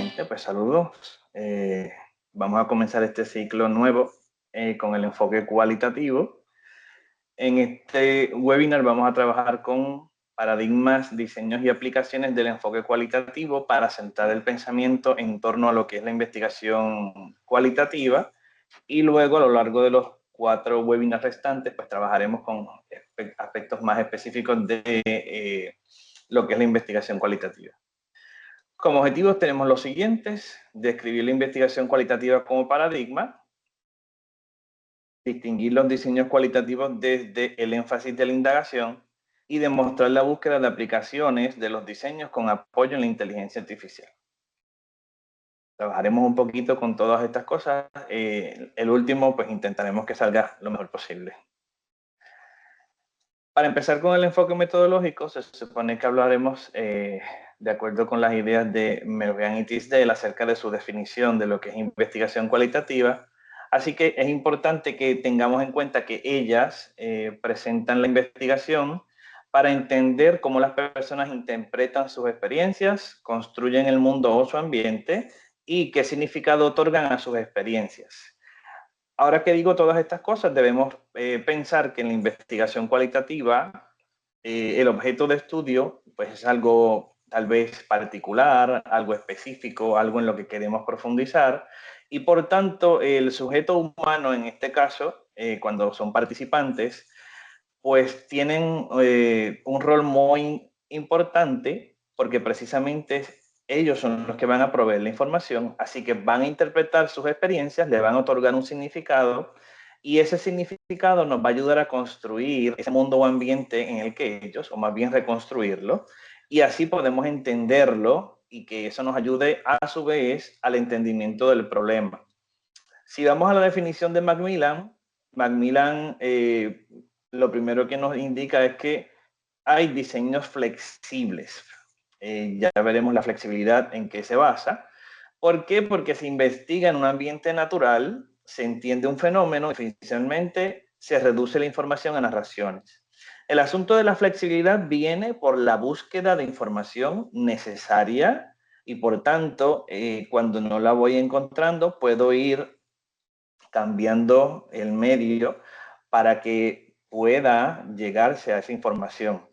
gente, pues saludos. Vamos a comenzar este ciclo nuevo con el enfoque cualitativo. En este webinar vamos a trabajar con paradigmas, diseños y aplicaciones del enfoque cualitativo para centrar el pensamiento en torno a lo que es la investigación cualitativa, y luego a lo largo de los 4 webinars restantes pues trabajaremos con aspectos más específicos de lo que es la investigación cualitativa. Como objetivos tenemos los siguientes: describir la investigación cualitativa como paradigma, distinguir los diseños cualitativos desde el énfasis de la indagación y demostrar la búsqueda de aplicaciones de los diseños con apoyo en la inteligencia artificial. Trabajaremos un poquito con todas estas cosas. El último, pues intentaremos que salga lo mejor posible. Para empezar con el enfoque metodológico, se supone que hablaremos de acuerdo con las ideas de Merriam y Tisdale acerca de su definición de lo que es investigación cualitativa. Así que es importante que tengamos en cuenta que ellas presentan la investigación para entender cómo las personas interpretan sus experiencias, construyen el mundo o su ambiente y qué significado otorgan a sus experiencias. Ahora que digo todas estas cosas, debemos pensar que en la investigación cualitativa el objeto de estudio pues es algo tal vez particular, algo específico, algo en lo que queremos profundizar, y por tanto el sujeto humano en este caso, cuando son participantes, pues tienen un rol muy importante porque precisamente ellos son los que van a proveer la información, así que van a interpretar sus experiencias, le van a otorgar un significado, y ese significado nos va a ayudar a construir ese mundo o ambiente en el que ellos, o más bien reconstruirlo, y así podemos entenderlo y que eso nos ayude a su vez al entendimiento del problema. Si vamos a la definición de Macmillan, lo primero que nos indica es que hay diseños flexibles. Ya veremos la flexibilidad en qué se basa. ¿Por qué? Porque se investiga en un ambiente natural, se entiende un fenómeno, eficientemente se reduce la información a narraciones. El asunto de la flexibilidad viene por la búsqueda de información necesaria y por tanto, cuando no la voy encontrando, puedo ir cambiando el medio para que pueda llegarse a esa información.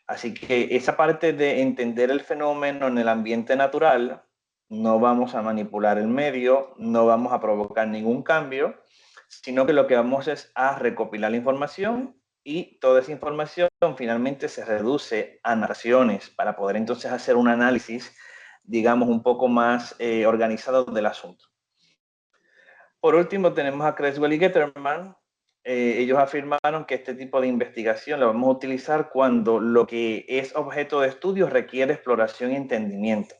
Así que esa parte de entender el fenómeno en el ambiente natural, no vamos a manipular el medio, no vamos a provocar ningún cambio, sino que lo que vamos es a recopilar la información, y toda esa información finalmente se reduce a narraciones para poder entonces hacer un análisis, digamos, un poco más organizado del asunto. Por último, tenemos a Creswell y Getterman. Ellos afirmaron que este tipo de investigación la vamos a utilizar cuando lo que es objeto de estudio requiere exploración y entendimiento.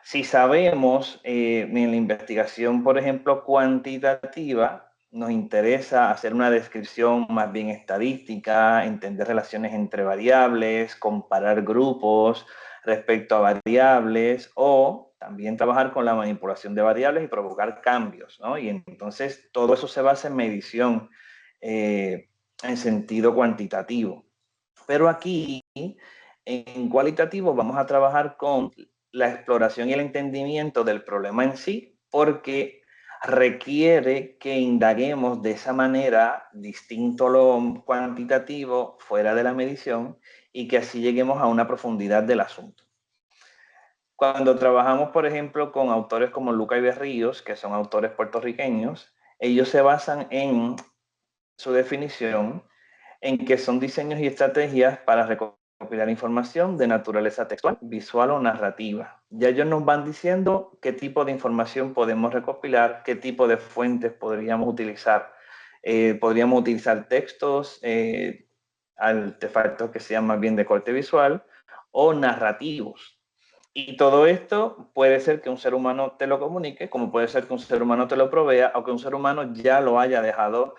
Si sabemos en la investigación, por ejemplo, cuantitativa, nos interesa hacer una descripción más bien estadística, entender relaciones entre variables, comparar grupos respecto a variables, o también trabajar con la manipulación de variables y provocar cambios, ¿no? Y entonces todo eso se basa en medición en sentido cuantitativo. Pero aquí, en cualitativo, vamos a trabajar con la exploración y el entendimiento del problema en sí, porque requiere que indaguemos de esa manera, distinto a lo cuantitativo, fuera de la medición, y que así lleguemos a una profundidad del asunto. Cuando trabajamos, por ejemplo, con autores como Luca y Berríos, que son autores puertorriqueños, ellos se basan en su definición en que son diseños y estrategias para recopilar información de naturaleza textual, visual o narrativa. Ya ellos nos van diciendo qué tipo de información podemos recopilar, qué tipo de fuentes podríamos utilizar. Podríamos utilizar textos, artefactos que sean más bien de corte visual, o narrativos. Y todo esto puede ser que un ser humano te lo comunique, como puede ser que un ser humano te lo provea, o que un ser humano ya lo haya dejado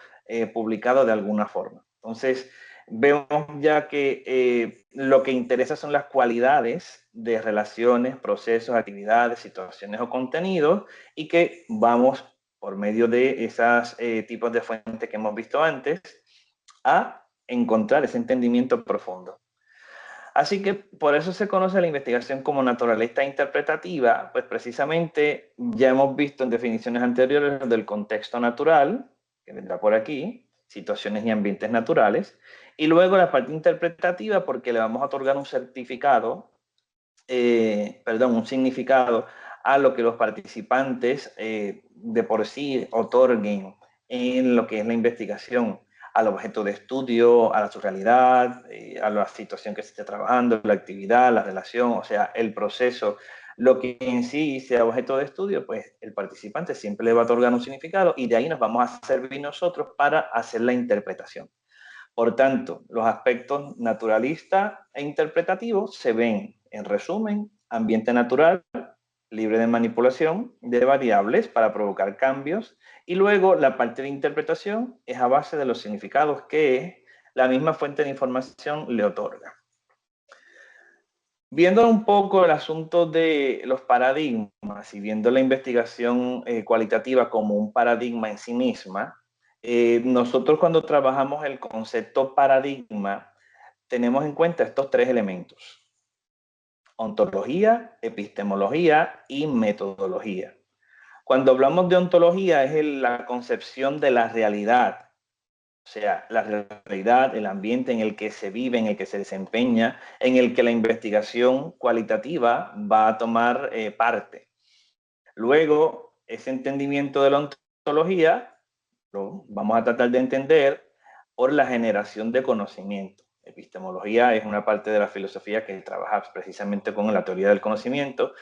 publicado de alguna forma. Entonces, vemos ya que lo que interesa son las cualidades de relaciones, procesos, actividades, situaciones o contenidos, y que vamos, por medio de esos tipos de fuentes que hemos visto antes, a encontrar ese entendimiento profundo. Así que por eso se conoce la investigación como naturalista interpretativa, pues precisamente ya hemos visto en definiciones anteriores del contexto natural, que vendrá por aquí, situaciones y ambientes naturales, y luego la parte interpretativa porque le vamos a otorgar un certificado, un significado a lo que los participantes de por sí otorguen en lo que es la investigación, al objeto de estudio, a su realidad, a la situación que se esté trabajando, la actividad, la relación, o sea, el proceso, lo que en sí sea objeto de estudio, pues el participante siempre le va a otorgar un significado y de ahí nos vamos a servir nosotros para hacer la interpretación. Por tanto, los aspectos naturalista e interpretativos se ven, en resumen, ambiente natural, libre de manipulación de variables para provocar cambios, y luego la parte de interpretación es a base de los significados que la misma fuente de información le otorga. Viendo un poco el asunto de los paradigmas y viendo la investigación cualitativa como un paradigma en sí misma, nosotros cuando trabajamos el concepto paradigma tenemos en cuenta estos tres elementos: ontología, epistemología y metodología. Cuando hablamos de ontología es la concepción de la realidad, o sea, la realidad, el ambiente en el que se vive, en el que se desempeña, en el que la investigación cualitativa va a tomar parte. Luego, ese entendimiento de la ontología lo vamos a tratar de entender por la generación de conocimiento. Epistemología es una parte de la filosofía que trabaja precisamente con la teoría del conocimiento.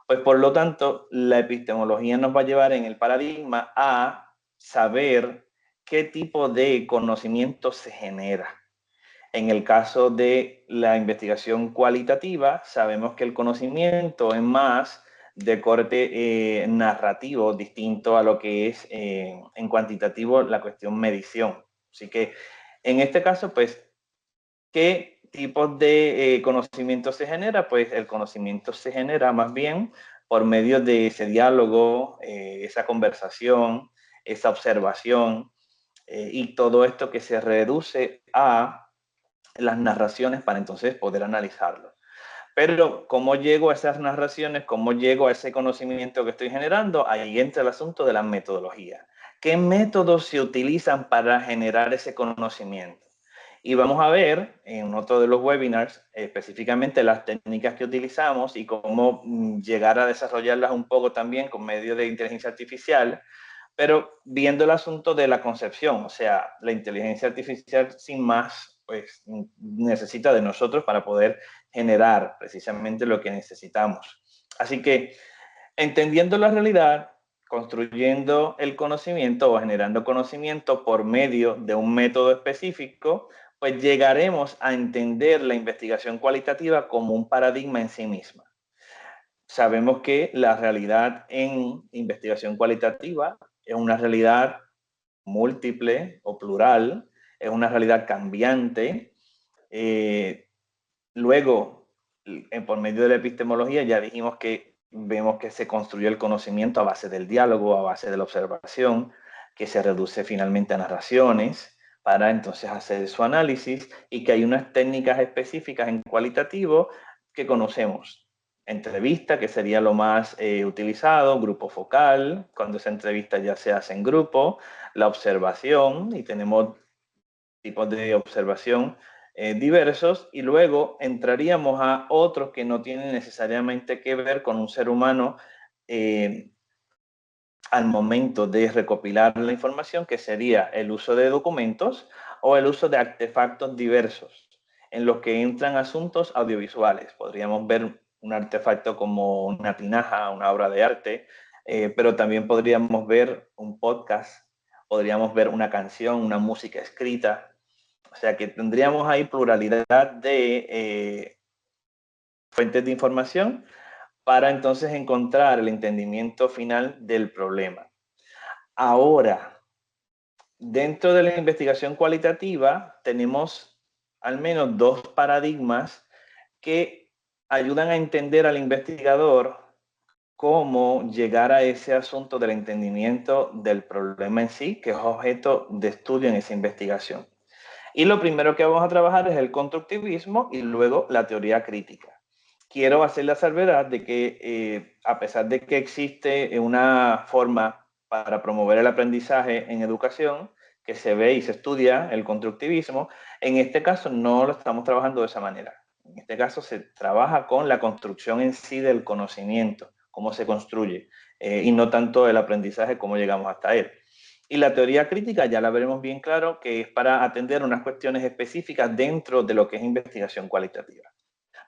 Pues por lo tanto, la epistemología nos va a llevar en el paradigma a saber qué tipo de conocimiento se genera. En el caso de la investigación cualitativa, sabemos que el conocimiento es más de corte narrativo, distinto a lo que es en cuantitativo la cuestión medición. Así que en este caso, pues, ¿qué tipos de conocimiento se genera? Pues el conocimiento se genera más bien por medio de ese diálogo, esa conversación, esa observación y todo esto que se reduce a las narraciones para entonces poder analizarlo. Pero ¿cómo llego a esas narraciones? ¿Cómo llego a ese conocimiento que estoy generando? Ahí entra el asunto de la metodología. ¿Qué métodos se utilizan para generar ese conocimiento? Y vamos a ver en otro de los webinars específicamente las técnicas que utilizamos y cómo llegar a desarrollarlas un poco también con medio de inteligencia artificial, pero viendo el asunto de la concepción, o sea, la inteligencia artificial sin más, pues necesita de nosotros para poder generar precisamente lo que necesitamos. Así que entendiendo la realidad, construyendo el conocimiento o generando conocimiento por medio de un método específico, pues llegaremos a entender la investigación cualitativa como un paradigma en sí misma. Sabemos que la realidad en investigación cualitativa es una realidad múltiple o plural, es una realidad cambiante. Luego, por medio de la epistemología, ya dijimos que vemos que se construye el conocimiento a base del diálogo, a base de la observación, que se reduce finalmente a narraciones para entonces hacer su análisis y que hay unas técnicas específicas en cualitativo que conocemos. Entrevista, que sería lo más utilizado, grupo focal, cuando esa entrevista ya se hace en grupo, la observación, y tenemos tipos de observación diversos, y luego entraríamos a otros que no tienen necesariamente que ver con un ser humano al momento de recopilar la información, que sería el uso de documentos o el uso de artefactos diversos, en los que entran asuntos audiovisuales. Podríamos ver un artefacto como una tinaja, una obra de arte, pero también podríamos ver un podcast, podríamos ver una canción, una música escrita. O sea que tendríamos ahí pluralidad de fuentes de información para entonces encontrar el entendimiento final del problema. Ahora, dentro de la investigación cualitativa tenemos al menos dos paradigmas que ayudan a entender al investigador cómo llegar a ese asunto del entendimiento del problema en sí, que es objeto de estudio en esa investigación. Y lo primero que vamos a trabajar es el constructivismo y luego la teoría crítica. Quiero hacer la salvedad de que a pesar de que existe una forma para promover el aprendizaje en educación, que se ve y se estudia el constructivismo, en este caso no lo estamos trabajando de esa manera. En este caso se trabaja con la construcción en sí del conocimiento, cómo se construye, y no tanto el aprendizaje, cómo llegamos hasta él. Y la teoría crítica ya la veremos bien claro, que es para atender unas cuestiones específicas dentro de lo que es investigación cualitativa.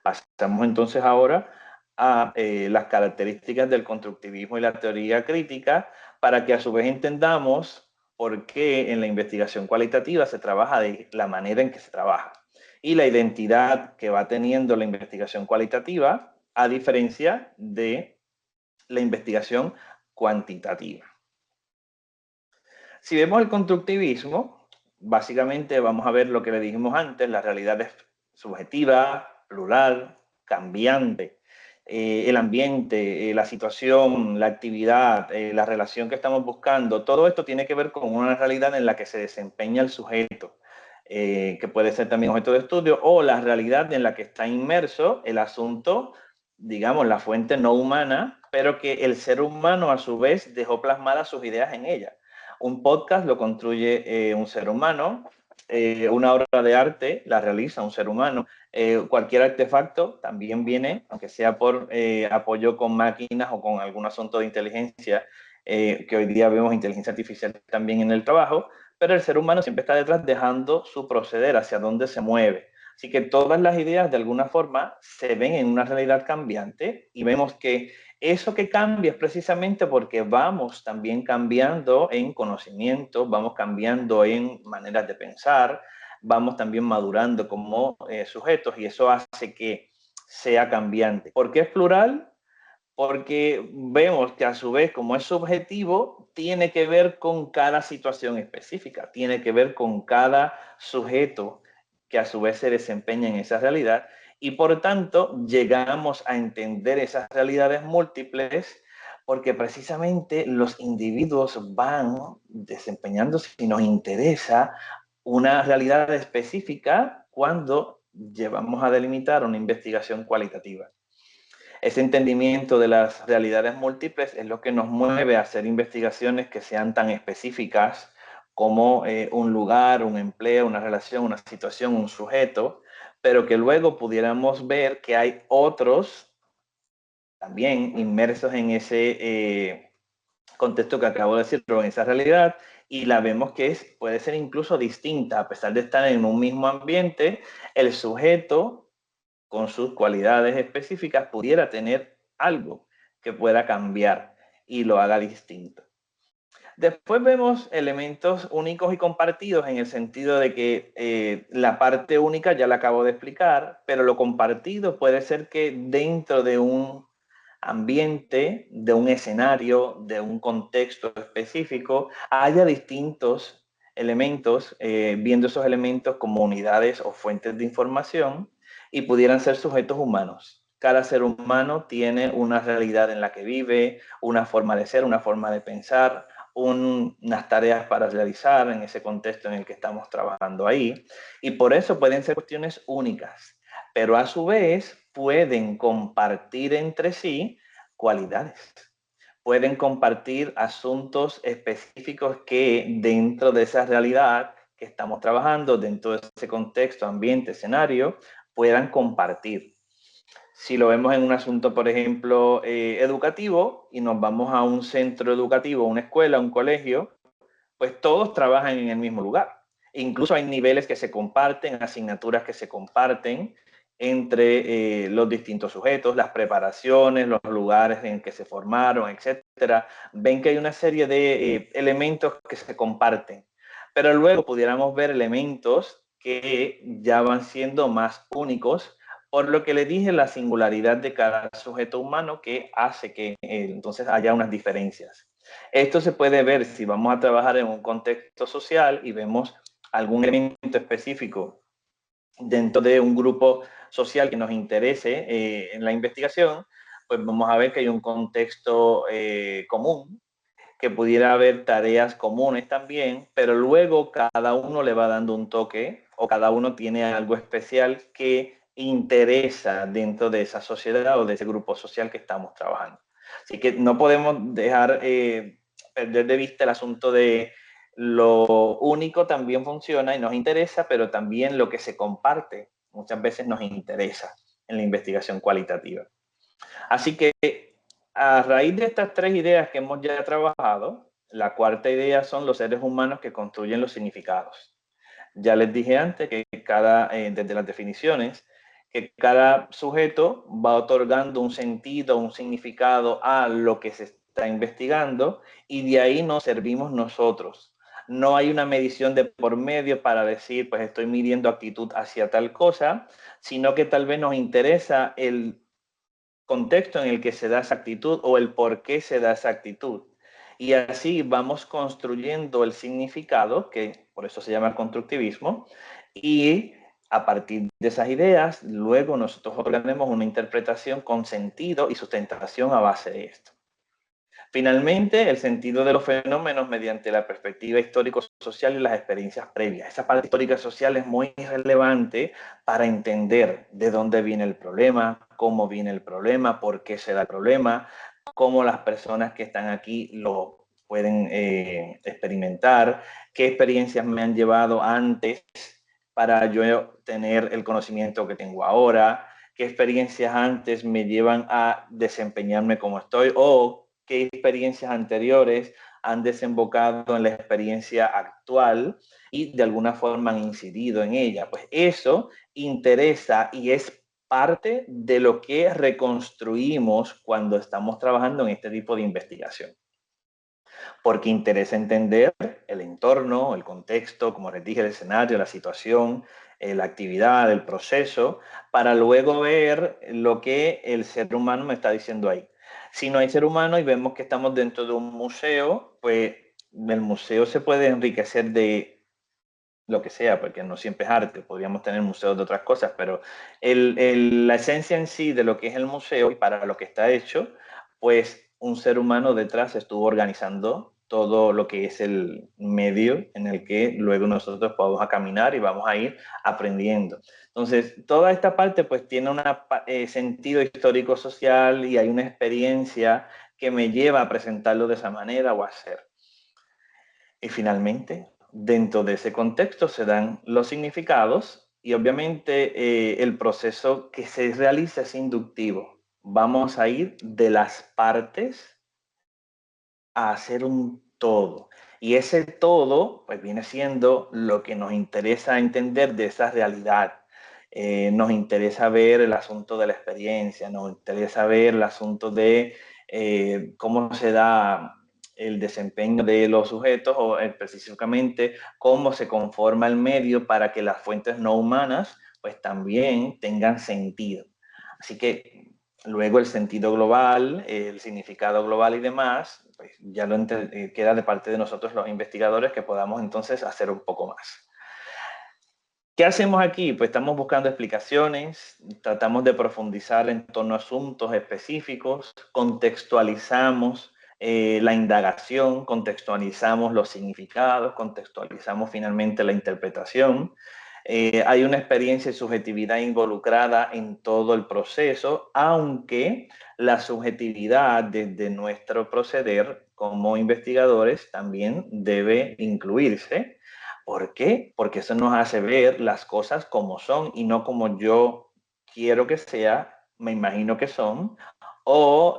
Pasamos entonces ahora a las características del constructivismo y la teoría crítica para que a su vez entendamos por qué en la investigación cualitativa se trabaja de la manera en que se trabaja y la identidad que va teniendo la investigación cualitativa a diferencia de la investigación cuantitativa. Si vemos el constructivismo, básicamente vamos a ver lo que le dijimos antes, la realidad es subjetiva, plural, cambiante. El ambiente, la situación, la actividad, la relación que estamos buscando, todo esto tiene que ver con una realidad en la que se desempeña el sujeto, que puede ser también objeto de estudio, o la realidad en la que está inmerso el asunto, digamos, la fuente no humana, pero que el ser humano a su vez dejó plasmadas sus ideas en ella. Un podcast lo construye un ser humano, una obra de arte la realiza un ser humano, cualquier artefacto también viene, aunque sea por apoyo con máquinas o con algún asunto de inteligencia, que hoy día vemos inteligencia artificial también en el trabajo, pero el ser humano siempre está detrás dejando su proceder, hacia dónde se mueve. Así que todas las ideas de alguna forma se ven en una realidad cambiante y vemos que eso que cambia es precisamente porque vamos también cambiando en conocimiento, vamos cambiando en maneras de pensar, vamos también madurando como sujetos y eso hace que sea cambiante. ¿Por qué es plural? Porque vemos que a su vez, como es subjetivo, tiene que ver con cada situación específica, tiene que ver con cada sujeto que a su vez se desempeña en esa realidad y por tanto llegamos a entender esas realidades múltiples porque precisamente los individuos van desempeñándose y nos interesa una realidad específica cuando llevamos a delimitar una investigación cualitativa. Ese entendimiento de las realidades múltiples es lo que nos mueve a hacer investigaciones que sean tan específicas como un lugar, un empleo, una relación, una situación, un sujeto, pero que luego pudiéramos ver que hay otros también inmersos en ese contexto que acabo de decir, pero en esa realidad, y la vemos que puede ser incluso distinta, a pesar de estar en un mismo ambiente, el sujeto con sus cualidades específicas pudiera tener algo que pueda cambiar y lo haga distinto. Después vemos elementos únicos y compartidos en el sentido de que la parte única ya la acabo de explicar, pero lo compartido puede ser que dentro de un ambiente, de un escenario, de un contexto específico, haya distintos elementos, viendo esos elementos como unidades o fuentes de información y pudieran ser sujetos humanos. Cada ser humano tiene una realidad en la que vive, una forma de ser, una forma de pensar, unas tareas para realizar en ese contexto en el que estamos trabajando ahí. Y por eso pueden ser cuestiones únicas, pero a su vez pueden compartir entre sí cualidades. Pueden compartir asuntos específicos que dentro de esa realidad que estamos trabajando, dentro de ese contexto, ambiente, escenario, puedan compartir. Si lo vemos en un asunto, por ejemplo, educativo, y nos vamos a un centro educativo, una escuela, un colegio, pues todos trabajan en el mismo lugar. Incluso hay niveles que se comparten, asignaturas que se comparten entre los distintos sujetos, las preparaciones, los lugares en que se formaron, etcétera. Ven que hay una serie de elementos que se comparten, pero luego pudiéramos ver elementos que ya van siendo más únicos, por lo que le dije, la singularidad de cada sujeto humano que hace que entonces haya unas diferencias. Esto se puede ver si vamos a trabajar en un contexto social y vemos algún elemento específico dentro de un grupo social que nos interese en la investigación, pues vamos a ver que hay un contexto común, que pudiera haber tareas comunes también, pero luego cada uno le va dando un toque o cada uno tiene algo especial que interesa dentro de esa sociedad o de ese grupo social que estamos trabajando. Así que no podemos dejar perder de vista el asunto de lo único también funciona y nos interesa, pero también lo que se comparte muchas veces nos interesa en la investigación cualitativa. Así que a raíz de estas tres ideas que hemos ya trabajado, la cuarta idea son los seres humanos que construyen los significados. Ya les dije antes que desde las definiciones, que cada sujeto va otorgando un sentido, un significado a lo que se está investigando y de ahí nos servimos nosotros. No hay una medición de por medio para decir, pues estoy midiendo actitud hacia tal cosa, sino que tal vez nos interesa el contexto en el que se da esa actitud o el por qué se da esa actitud. Y así vamos construyendo el significado, que por eso se llama constructivismo, y a partir de esas ideas, luego nosotros otorgamos una interpretación con sentido y sustentación a base de esto. Finalmente, el sentido de los fenómenos mediante la perspectiva histórico-social y las experiencias previas. Esa parte histórica social es muy relevante para entender de dónde viene el problema, cómo viene el problema, por qué se da el problema, cómo las personas que están aquí lo pueden experimentar, qué experiencias me han llevado antes para yo tener el conocimiento que tengo ahora, qué experiencias antes me llevan a desempeñarme como estoy o qué experiencias anteriores han desembocado en la experiencia actual y de alguna forma han incidido en ella. Pues eso interesa y es parte de lo que reconstruimos cuando estamos trabajando en este tipo de investigación. Porque interesa entender el entorno, el contexto, como les dije, el escenario, la situación, la actividad, el proceso, para luego ver lo que el ser humano me está diciendo ahí. Si no hay ser humano y vemos que estamos dentro de un museo, pues el museo se puede enriquecer de lo que sea, porque no siempre es arte, podríamos tener museos de otras cosas, pero la esencia en sí de lo que es el museo y para lo que está hecho, pues un ser humano detrás estuvo organizando todo lo que es el medio en el que luego nosotros vamos a caminar y vamos a ir aprendiendo. Entonces, toda esta parte pues tiene un sentido histórico social y hay una experiencia que me lleva a presentarlo de esa manera o a hacer. Y finalmente, dentro de ese contexto se dan los significados y obviamente el proceso que se realiza es inductivo. Vamos a ir de las partes a hacer un todo. Y ese todo, pues viene siendo lo que nos interesa entender de esa realidad. Nos interesa ver el asunto de la experiencia, nos interesa ver el asunto de cómo se da el desempeño de los sujetos o específicamente cómo se conforma el medio para que las fuentes no humanas pues también tengan sentido. Así que luego el sentido global, el significado global y demás, pues ya queda de parte de nosotros los investigadores que podamos entonces hacer un poco más. ¿Qué hacemos aquí? Pues estamos buscando explicaciones, tratamos de profundizar en torno a asuntos específicos, contextualizamos la indagación, contextualizamos los significados, contextualizamos finalmente la interpretación. Hay una experiencia y subjetividad involucrada en todo el proceso, aunque la subjetividad desde nuestro proceder como investigadores también debe incluirse. ¿Por qué? Porque eso nos hace ver las cosas como son y no como yo quiero que sea, me imagino que son, o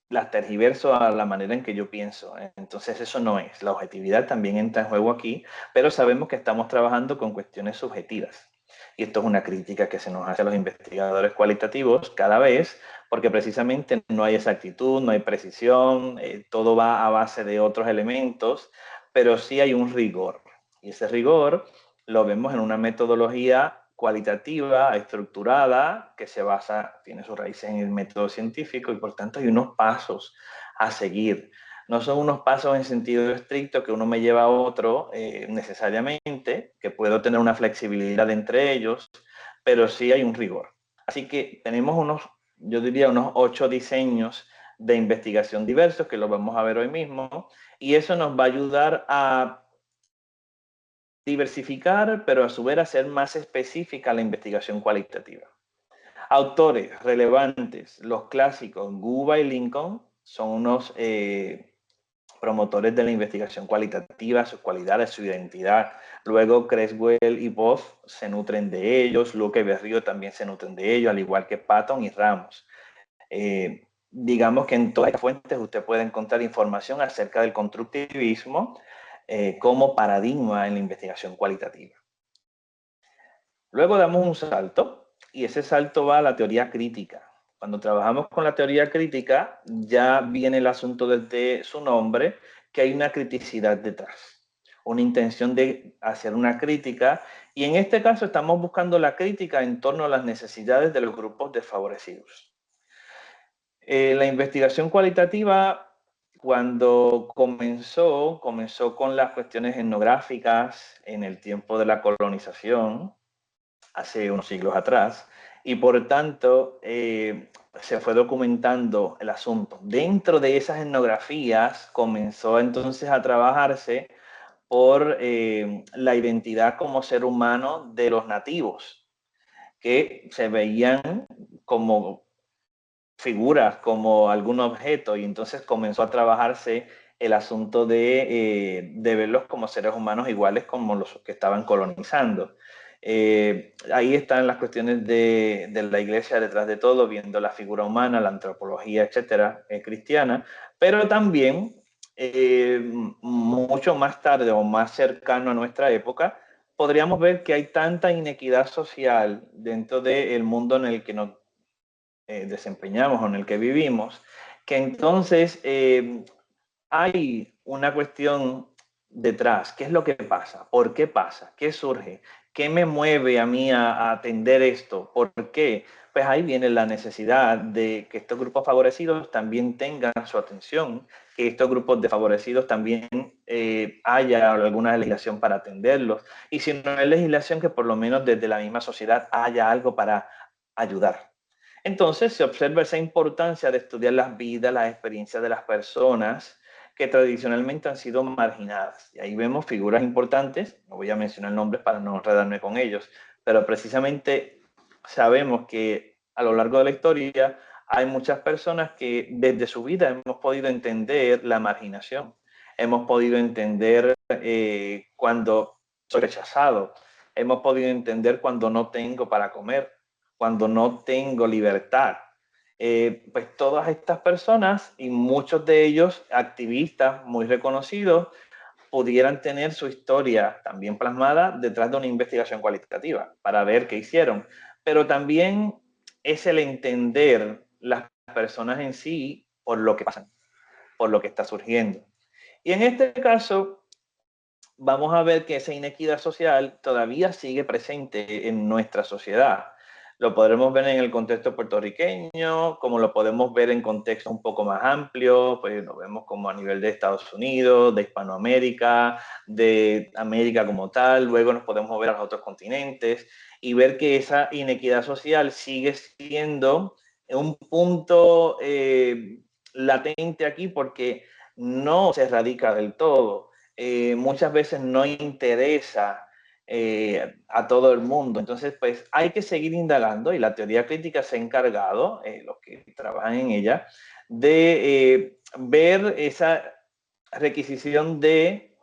las tergiverso a la manera en que yo pienso. Entonces eso no es. La objetividad también entra en juego aquí, pero sabemos que estamos trabajando con cuestiones subjetivas. Y esto es una crítica que se nos hace a los investigadores cualitativos cada vez, porque precisamente no hay exactitud, no hay precisión, todo va a base de otros elementos, pero sí hay un rigor. Y ese rigor lo vemos en una metodología cualitativa, estructurada, que se basa, tiene sus raíces en el método científico y por tanto hay unos pasos a seguir. No son unos pasos en sentido estricto que uno me lleva a otro necesariamente, que puedo tener una flexibilidad entre ellos, pero sí hay un rigor. Así que tenemos yo diría unos 8 diseños de investigación diversos que los vamos a ver hoy mismo y eso nos va a ayudar a diversificar, pero a su vez hacer más específica la investigación cualitativa. Autores relevantes, los clásicos, Guba y Lincoln, son unos promotores de la investigación cualitativa, sus cualidades, su identidad. Luego Creswell y Boff se nutren de ellos, Luque y Berrío también se nutren de ellos, al igual que Patton y Ramos. Digamos que en todas las fuentes usted puede encontrar información acerca del constructivismo como paradigma en la investigación cualitativa. Luego damos un salto y ese salto va a la teoría crítica. Cuando trabajamos con la teoría crítica ya viene el asunto desde su nombre, que hay una criticidad detrás, una intención de hacer una crítica, y en este caso estamos buscando la crítica en torno a las necesidades de los grupos desfavorecidos. La investigación cualitativa, cuando comenzó con las cuestiones etnográficas en el tiempo de la colonización, hace unos siglos atrás, y por tanto se fue documentando el asunto. Dentro de esas etnografías comenzó entonces a trabajarse por la identidad como ser humano de los nativos, que se veían como figuras, como algún objeto, y entonces comenzó a trabajarse el asunto de verlos como seres humanos iguales como los que estaban colonizando. Ahí están las cuestiones de la iglesia detrás de todo, viendo la figura humana, la antropología, etcétera, cristiana, pero también mucho más tarde o más cercano a nuestra época, podríamos ver que hay tanta inequidad social dentro del mundo en el que nos desempeñamos o en el que vivimos, que entonces hay una cuestión detrás. ¿Qué es lo que pasa? ¿Por qué pasa? ¿Qué surge? ¿Qué me mueve a mí a atender esto? ¿Por qué? Pues ahí viene la necesidad de que estos grupos favorecidos también tengan su atención, que estos grupos desfavorecidos también haya alguna legislación para atenderlos. Y si no hay legislación, que por lo menos desde la misma sociedad haya algo para ayudar. Entonces se observa esa importancia de estudiar las vidas, las experiencias de las personas que tradicionalmente han sido marginadas. Y ahí vemos figuras importantes, no voy a mencionar nombres para no enredarme con ellos, pero precisamente sabemos que a lo largo de la historia hay muchas personas que desde su vida hemos podido entender la marginación, hemos podido entender cuando soy rechazado, hemos podido entender cuando no tengo para comer, cuando no tengo libertad. Pues todas estas personas y muchos de ellos activistas muy reconocidos pudieran tener su historia también plasmada detrás de una investigación cualitativa para ver qué hicieron. Pero también es el entender las personas en sí por lo que pasan, por lo que está surgiendo. Y en este caso, vamos a ver que esa inequidad social todavía sigue presente en nuestra sociedad. Lo podremos ver en el contexto puertorriqueño, como lo podemos ver en contextos un poco más amplios, pues lo vemos como a nivel de Estados Unidos, de Hispanoamérica, de América como tal, luego nos podemos mover a los otros continentes y ver que esa inequidad social sigue siendo un punto latente aquí porque no se erradica del todo. Muchas veces no interesa a todo el mundo. Entonces, pues hay que seguir indagando y la teoría crítica se ha encargado, los que trabajan en ella, de ver esa requisición de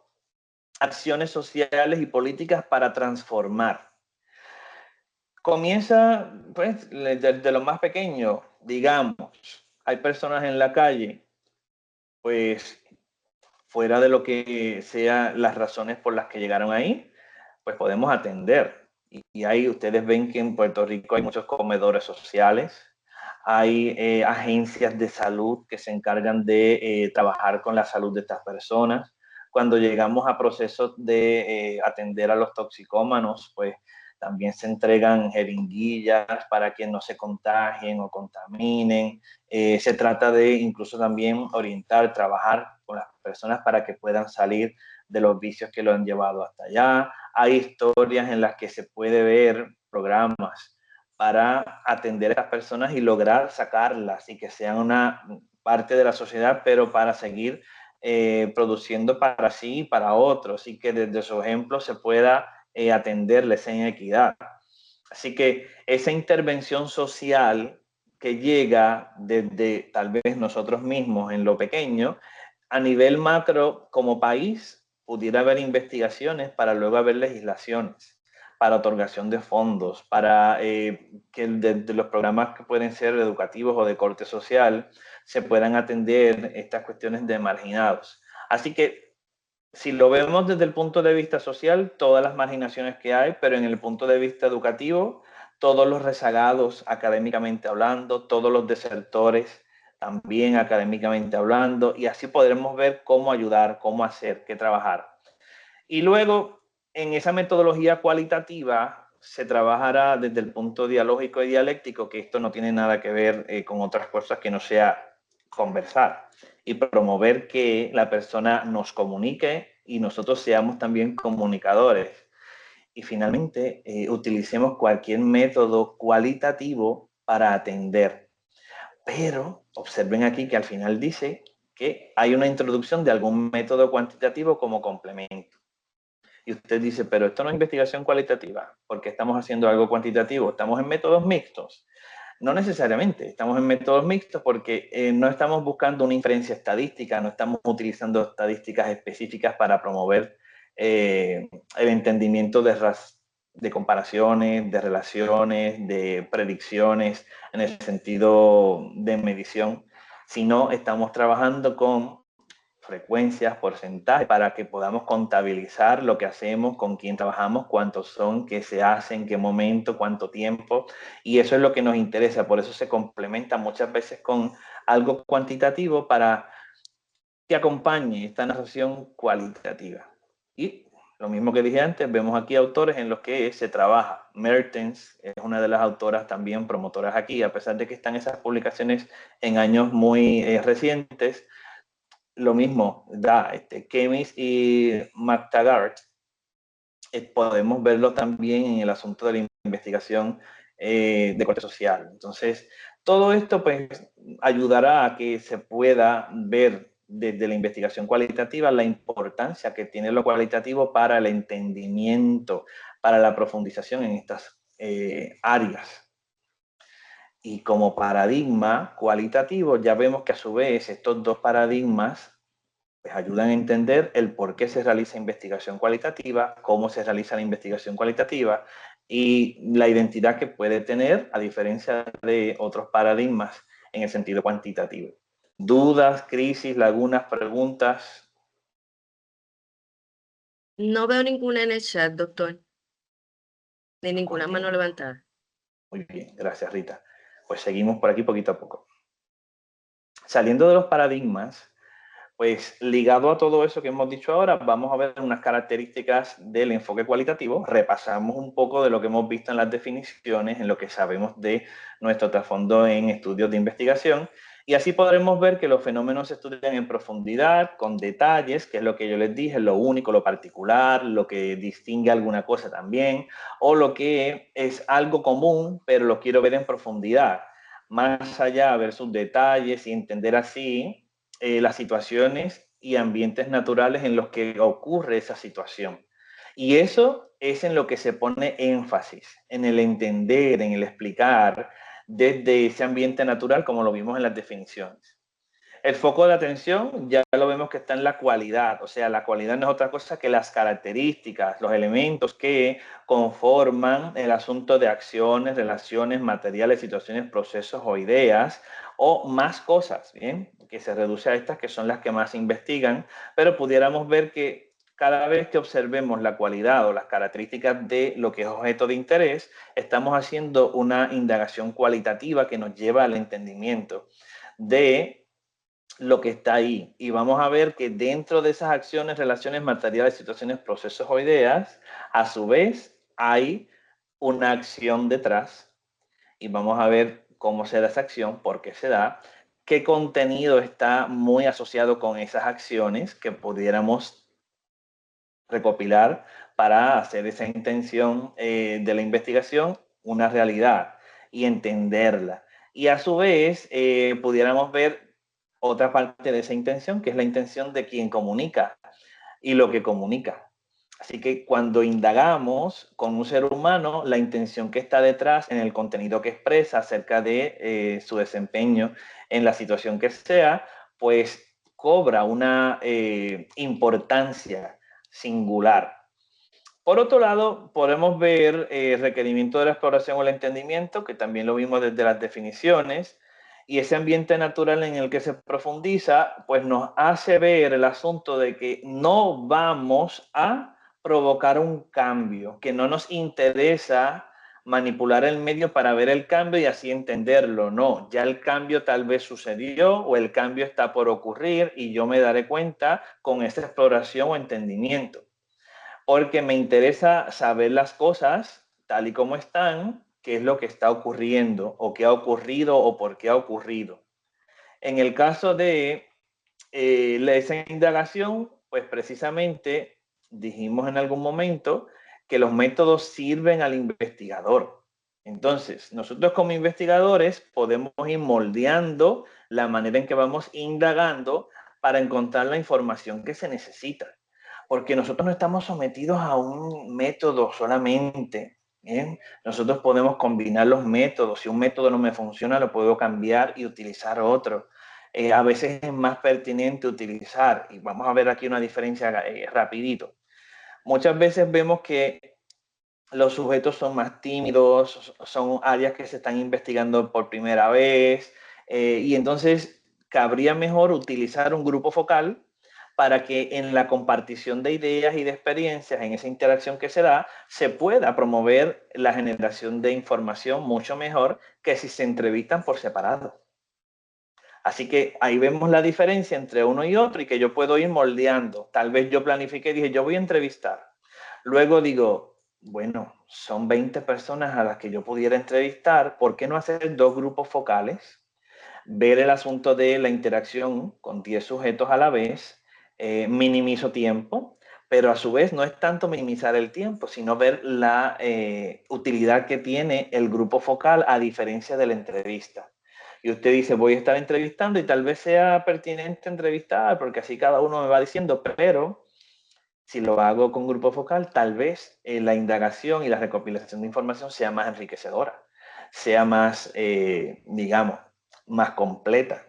acciones sociales y políticas para transformar. Comienza, pues, desde lo más pequeño, digamos, hay personas en la calle, pues, fuera de lo que sean las razones por las que llegaron ahí, pues podemos atender. Y ahí ustedes ven que en Puerto Rico hay muchos comedores sociales, hay agencias de salud que se encargan de trabajar con la salud de estas personas. Cuando llegamos a procesos de atender a los toxicómanos, pues también se entregan jeringuillas para que no se contagien o contaminen. Se trata de incluso también orientar, trabajar con las personas para que puedan salir de los vicios que lo han llevado hasta allá. Hay historias en las que se puede ver programas para atender a estas personas y lograr sacarlas y que sean una parte de la sociedad, pero para seguir produciendo para sí y para otros, y que desde su ejemplo se pueda atenderles en equidad. Así que esa intervención social que llega desde tal vez nosotros mismos en lo pequeño, a nivel macro como país, pudiera haber investigaciones para luego haber legislaciones, para otorgación de fondos, para que de los programas que pueden ser educativos o de corte social se puedan atender estas cuestiones de marginados. Así que si lo vemos desde el punto de vista social, todas las marginaciones que hay, pero en el punto de vista educativo, todos los rezagados académicamente hablando, todos los desertores también académicamente hablando, y así podremos ver cómo ayudar, cómo hacer, qué trabajar. Y luego, en esa metodología cualitativa, se trabajará desde el punto dialógico y dialéctico, que esto no tiene nada que ver con otras cosas que no sea conversar y promover que la persona nos comunique y nosotros seamos también comunicadores. Y finalmente, utilicemos cualquier método cualitativo para atender. Pero observen aquí que al final dice que hay una introducción de algún método cuantitativo como complemento. Y usted dice, pero esto no es investigación cualitativa, porque estamos haciendo algo cuantitativo, estamos en métodos mixtos. No necesariamente, estamos en métodos mixtos porque no estamos buscando una inferencia estadística, no estamos utilizando estadísticas específicas para promover el entendimiento de comparaciones, de relaciones, de predicciones en el sentido de medición, sino estamos trabajando con frecuencias, porcentajes, para que podamos contabilizar lo que hacemos, con quién trabajamos, cuántos son, qué se hace, en qué momento, cuánto tiempo. Y eso es lo que nos interesa. Por eso se complementa muchas veces con algo cuantitativo para que acompañe esta narración cualitativa. Y lo mismo que dije antes, vemos aquí autores en los que se trabaja. Mertens es una de las autoras también promotoras aquí, a pesar de que están esas publicaciones en años muy recientes. Lo mismo da Kemis y McTaggart. Podemos verlo también en el asunto de la investigación de corte social. Entonces, todo esto pues ayudará a que se pueda ver desde la investigación cualitativa la importancia que tiene lo cualitativo para el entendimiento, para la profundización en estas áreas. Y como paradigma cualitativo, ya vemos que a su vez estos dos paradigmas pues ayudan a entender el por qué se realiza investigación cualitativa, cómo se realiza la investigación cualitativa y la identidad que puede tener a diferencia de otros paradigmas en el sentido cuantitativo. ¿Dudas, crisis, lagunas, preguntas? No veo ninguna en el chat, doctor. Ni ninguna mano levantada. Muy bien, gracias Rita. Pues seguimos por aquí poquito a poco. Saliendo de los paradigmas, pues ligado a todo eso que hemos dicho ahora, vamos a ver unas características del enfoque cualitativo. Repasamos un poco de lo que hemos visto en las definiciones, en lo que sabemos de nuestro trasfondo en estudios de investigación. Y así podremos ver que los fenómenos se estudian en profundidad, con detalles, que es lo que yo les dije, lo único, lo particular, lo que distingue alguna cosa también, o lo que es algo común, pero lo quiero ver en profundidad. Más allá, ver sus detalles y entender así las situaciones y ambientes naturales en los que ocurre esa situación. Y eso es en lo que se pone énfasis, en el entender, en el explicar desde ese ambiente natural, como lo vimos en las definiciones. El foco de atención ya lo vemos que está en la cualidad, o sea, la cualidad no es otra cosa que las características, los elementos que conforman el asunto de acciones, relaciones, materiales, situaciones, procesos o ideas, o más cosas, ¿bien? Que se reduce a estas que son las que más investigan, pero pudiéramos ver que cada vez que observemos la cualidad o las características de lo que es objeto de interés, estamos haciendo una indagación cualitativa que nos lleva al entendimiento de lo que está ahí. Y vamos a ver que dentro de esas acciones, relaciones, materiales, situaciones, procesos o ideas, a su vez hay una acción detrás. Y vamos a ver cómo se da esa acción, por qué se da, qué contenido está muy asociado con esas acciones que pudiéramos recopilar para hacer esa intención de la investigación una realidad y entenderla. Y a su vez, pudiéramos ver otra parte de esa intención, que es la intención de quien comunica y lo que comunica. Así que cuando indagamos con un ser humano, la intención que está detrás en el contenido que expresa acerca de su desempeño en la situación que sea, pues cobra una importancia singular. Por otro lado, podemos ver el requerimiento de la exploración o el entendimiento, que también lo vimos desde las definiciones, y ese ambiente natural en el que se profundiza, pues nos hace ver el asunto de que no vamos a provocar un cambio, que no nos interesa manipular el medio para ver el cambio y así entenderlo. No, ya el cambio tal vez sucedió o el cambio está por ocurrir y yo me daré cuenta con esa exploración o entendimiento, porque me interesa saber las cosas tal y como están, qué es lo que está ocurriendo o qué ha ocurrido o por qué ha ocurrido. En el caso de esa indagación, pues precisamente dijimos en algún momento que los métodos sirven al investigador. Entonces, nosotros como investigadores podemos ir moldeando la manera en que vamos indagando para encontrar la información que se necesita, porque nosotros no estamos sometidos a un método solamente. ¿Bien? Nosotros podemos combinar los métodos. Si un método no me funciona, lo puedo cambiar y utilizar otro. A veces es más pertinente utilizar, y vamos a ver aquí una diferencia rapidito. Muchas veces vemos que los sujetos son más tímidos, son áreas que se están investigando por primera vez, y entonces cabría mejor utilizar un grupo focal para que en la compartición de ideas y de experiencias, en esa interacción que se da, se pueda promover la generación de información mucho mejor que si se entrevistan por separado. Así que ahí vemos la diferencia entre uno y otro y que yo puedo ir moldeando. Tal vez yo planifique y dije, yo voy a entrevistar. Luego digo, bueno, son 20 personas a las que yo pudiera entrevistar. ¿Por qué no hacer 2 grupos focales? Ver el asunto de la interacción con 10 sujetos a la vez. Minimizo tiempo, pero a su vez no es tanto minimizar el tiempo, sino ver la utilidad que tiene el grupo focal a diferencia de la entrevista. Y usted dice, voy a estar entrevistando y tal vez sea pertinente entrevistar, porque así cada uno me va diciendo, pero si lo hago con grupo focal, tal vez la indagación y la recopilación de información sea más enriquecedora, sea más, digamos, más completa,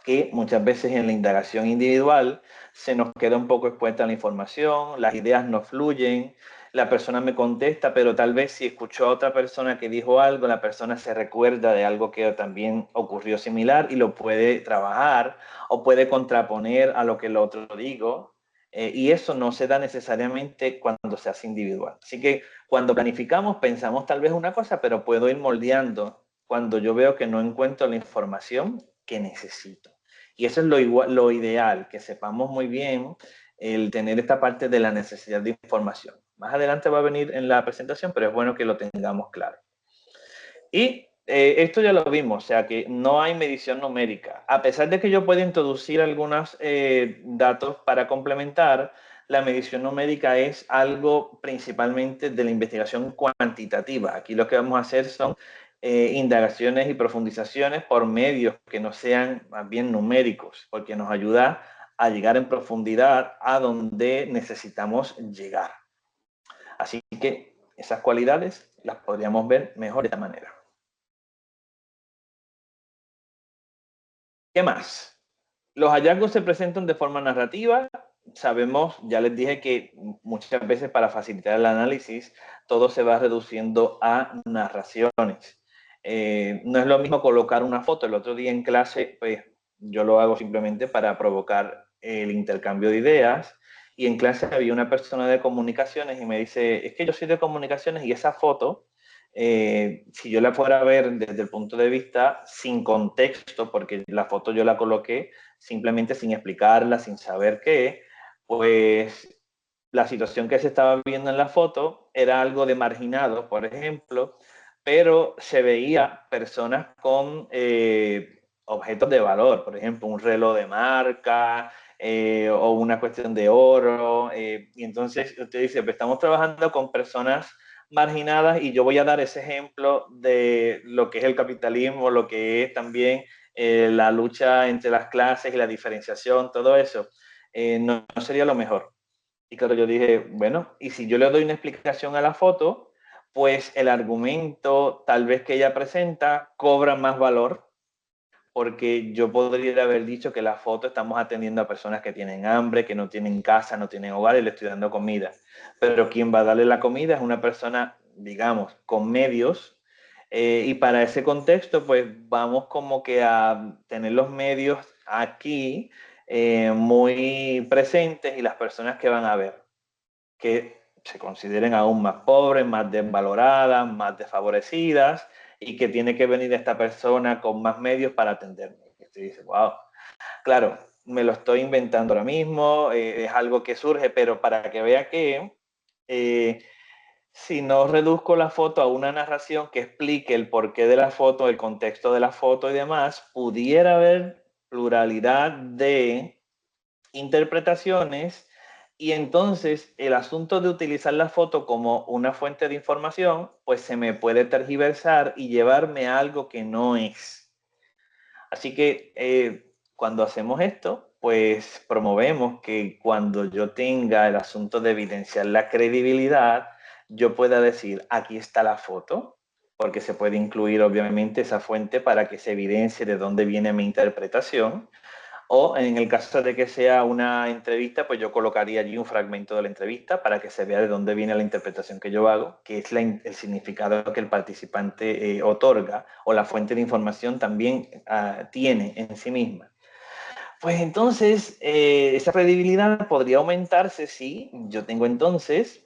que muchas veces en la indagación individual se nos queda un poco expuesta la información, las ideas no fluyen, la persona me contesta, pero tal vez si escuchó a otra persona que dijo algo, la persona se recuerda de algo que también ocurrió similar y lo puede trabajar o puede contraponer a lo que el otro digo. Y eso no se da necesariamente cuando se hace individual. Así que cuando planificamos pensamos tal vez una cosa, pero puedo ir moldeando cuando yo veo que no encuentro la información que necesito. Y eso es lo ideal, que sepamos muy bien el tener esta parte de la necesidad de información. Más adelante va a venir en la presentación, pero es bueno que lo tengamos claro. Y esto ya lo vimos, o sea que no hay medición numérica. A pesar de que yo pueda introducir algunos datos para complementar, la medición numérica es algo principalmente de la investigación cuantitativa. Aquí lo que vamos a hacer son indagaciones y profundizaciones por medios que no sean más bien numéricos, porque nos ayuda a llegar en profundidad a donde necesitamos llegar. Así que esas cualidades las podríamos ver mejor de esta manera. ¿Qué más? Los hallazgos se presentan de forma narrativa. Sabemos, ya les dije que muchas veces para facilitar el análisis, todo se va reduciendo a narraciones. No es lo mismo colocar una foto. El otro día en clase, pues yo lo hago simplemente para provocar el intercambio de ideas. Y en clase había una persona de comunicaciones y me dice, es que yo soy de comunicaciones y esa foto si yo la fuera a ver desde el punto de vista sin contexto, porque la foto yo la coloqué simplemente sin explicarla, sin saber qué, pues la situación que se estaba viendo en la foto era algo de marginado, por ejemplo, pero se veía personas con objetos de valor, por ejemplo, un reloj de marca, o una cuestión de oro, y entonces usted dice, pues estamos trabajando con personas marginadas y yo voy a dar ese ejemplo de lo que es el capitalismo, lo que es también la lucha entre las clases y la diferenciación, todo eso, no sería lo mejor. Y claro, yo dije, bueno, y si yo le doy una explicación a la foto, pues el argumento tal vez que ella presenta cobra más valor, porque yo podría haber dicho que la foto estamos atendiendo a personas que tienen hambre, que no tienen casa, no tienen hogar y le estoy dando comida. Pero quien va a darle la comida es una persona, digamos, con medios. Y para ese contexto, pues vamos como que a tener los medios aquí muy presentes y las personas que van a ver, que se consideren aún más pobres, más desvaloradas, más desfavorecidas, y que tiene que venir esta persona con más medios para atenderme. Y tú dices, wow, claro, me lo estoy inventando ahora mismo, es algo que surge, pero para que vea que eh, si no reduzco la foto a una narración que explique el porqué de la foto, el contexto de la foto y demás, pudiera haber pluralidad de interpretaciones, y entonces el asunto de utilizar la foto como una fuente de información, pues se me puede tergiversar y llevarme a algo que no es. Así que cuando hacemos esto, pues promovemos que cuando yo tenga el asunto de evidenciar la credibilidad, yo pueda decir, aquí está la foto, porque se puede incluir obviamente esa fuente para que se evidencie de dónde viene mi interpretación. O en el caso de que sea una entrevista, pues yo colocaría allí un fragmento de la entrevista para que se vea de dónde viene la interpretación que yo hago, que es el significado que el participante otorga, o la fuente de información también tiene en sí misma. Pues entonces, esa credibilidad podría aumentarse si yo tengo entonces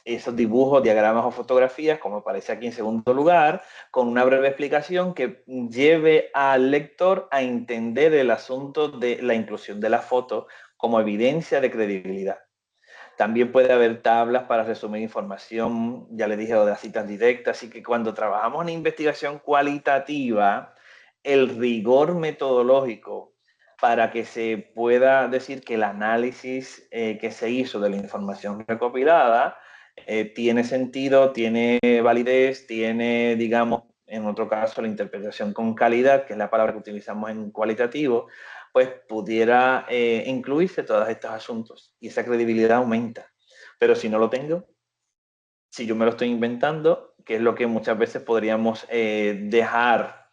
esos dibujos, diagramas o fotografías, como aparece aquí en segundo lugar, con una breve explicación que lleve al lector a entender el asunto de la inclusión de la foto como evidencia de credibilidad. También puede haber tablas para resumir información, ya le dije, o de las citas directas, así que cuando trabajamos en investigación cualitativa, el rigor metodológico para que se pueda decir que el análisis que se hizo de la información recopilada tiene sentido, tiene validez, tiene, digamos, en otro caso, la interpretación con calidad, que es la palabra que utilizamos en cualitativo, pues pudiera incluirse todos estos asuntos y esa credibilidad aumenta. Pero si no lo tengo, si yo me lo estoy inventando, que es lo que muchas veces podríamos dejar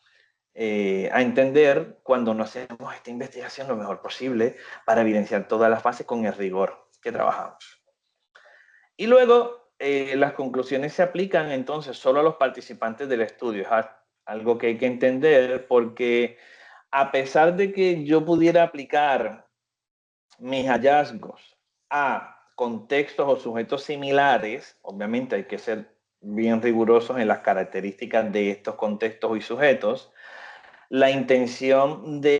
a entender cuando no hacemos esta investigación lo mejor posible para evidenciar todas las fases con el rigor que trabajamos. Y luego las conclusiones se aplican entonces solo a los participantes del estudio. Es algo que hay que entender, porque a pesar de que yo pudiera aplicar mis hallazgos a contextos o sujetos similares, obviamente hay que ser bien rigurosos en las características de estos contextos y sujetos, la intención de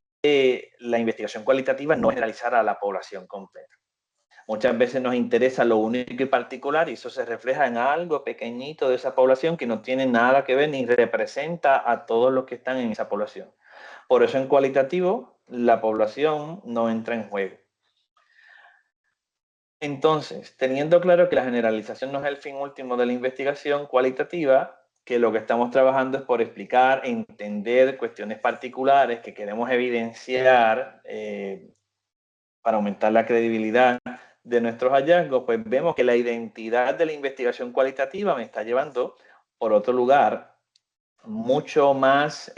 la investigación cualitativa no es generalizar a la población completa. Muchas veces nos interesa lo único y particular, y eso se refleja en algo pequeñito de esa población que no tiene nada que ver ni representa a todos los que están en esa población. Por eso en cualitativo la población no entra en juego. Entonces, teniendo claro que la generalización no es el fin último de la investigación cualitativa, que lo que estamos trabajando es por explicar, entender cuestiones particulares que queremos evidenciar para aumentar la credibilidad de nuestros hallazgos, pues vemos que la identidad de la investigación cualitativa me está llevando por otro lugar mucho más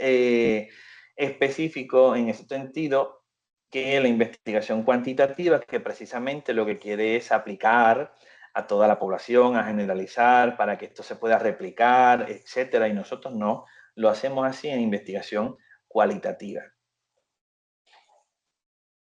específico en ese sentido que la investigación cuantitativa, que precisamente lo que quiere es aplicar a toda la población, a generalizar para que esto se pueda replicar, etcétera, y nosotros no lo hacemos así en investigación cualitativa.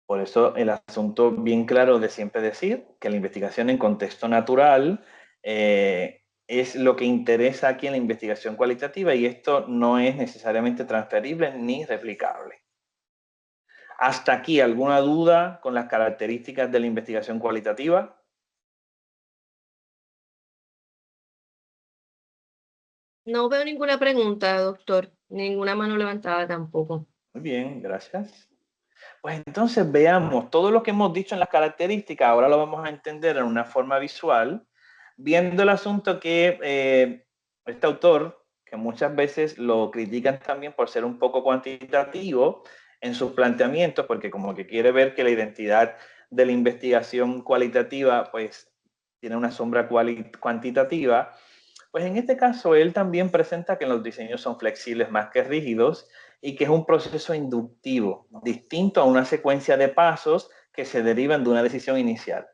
Por eso el asunto bien claro de siempre decir que la investigación en contexto natural es lo que interesa aquí en la investigación cualitativa, y esto no es necesariamente transferible ni replicable. ¿Hasta aquí alguna duda con las características de la investigación cualitativa? No veo ninguna pregunta, doctor. Ninguna mano levantada tampoco. Muy bien, gracias. Pues entonces veamos todo lo que hemos dicho en las características, ahora lo vamos a entender en una forma visual, viendo el asunto que este autor, que muchas veces lo critican también por ser un poco cuantitativo, en sus planteamientos, porque como que quiere ver que la identidad de la investigación cualitativa pues tiene una sombra cuantitativa, pues en este caso él también presenta que los diseños son flexibles más que rígidos y que es un proceso inductivo, distinto a una secuencia de pasos que se derivan de una decisión inicial.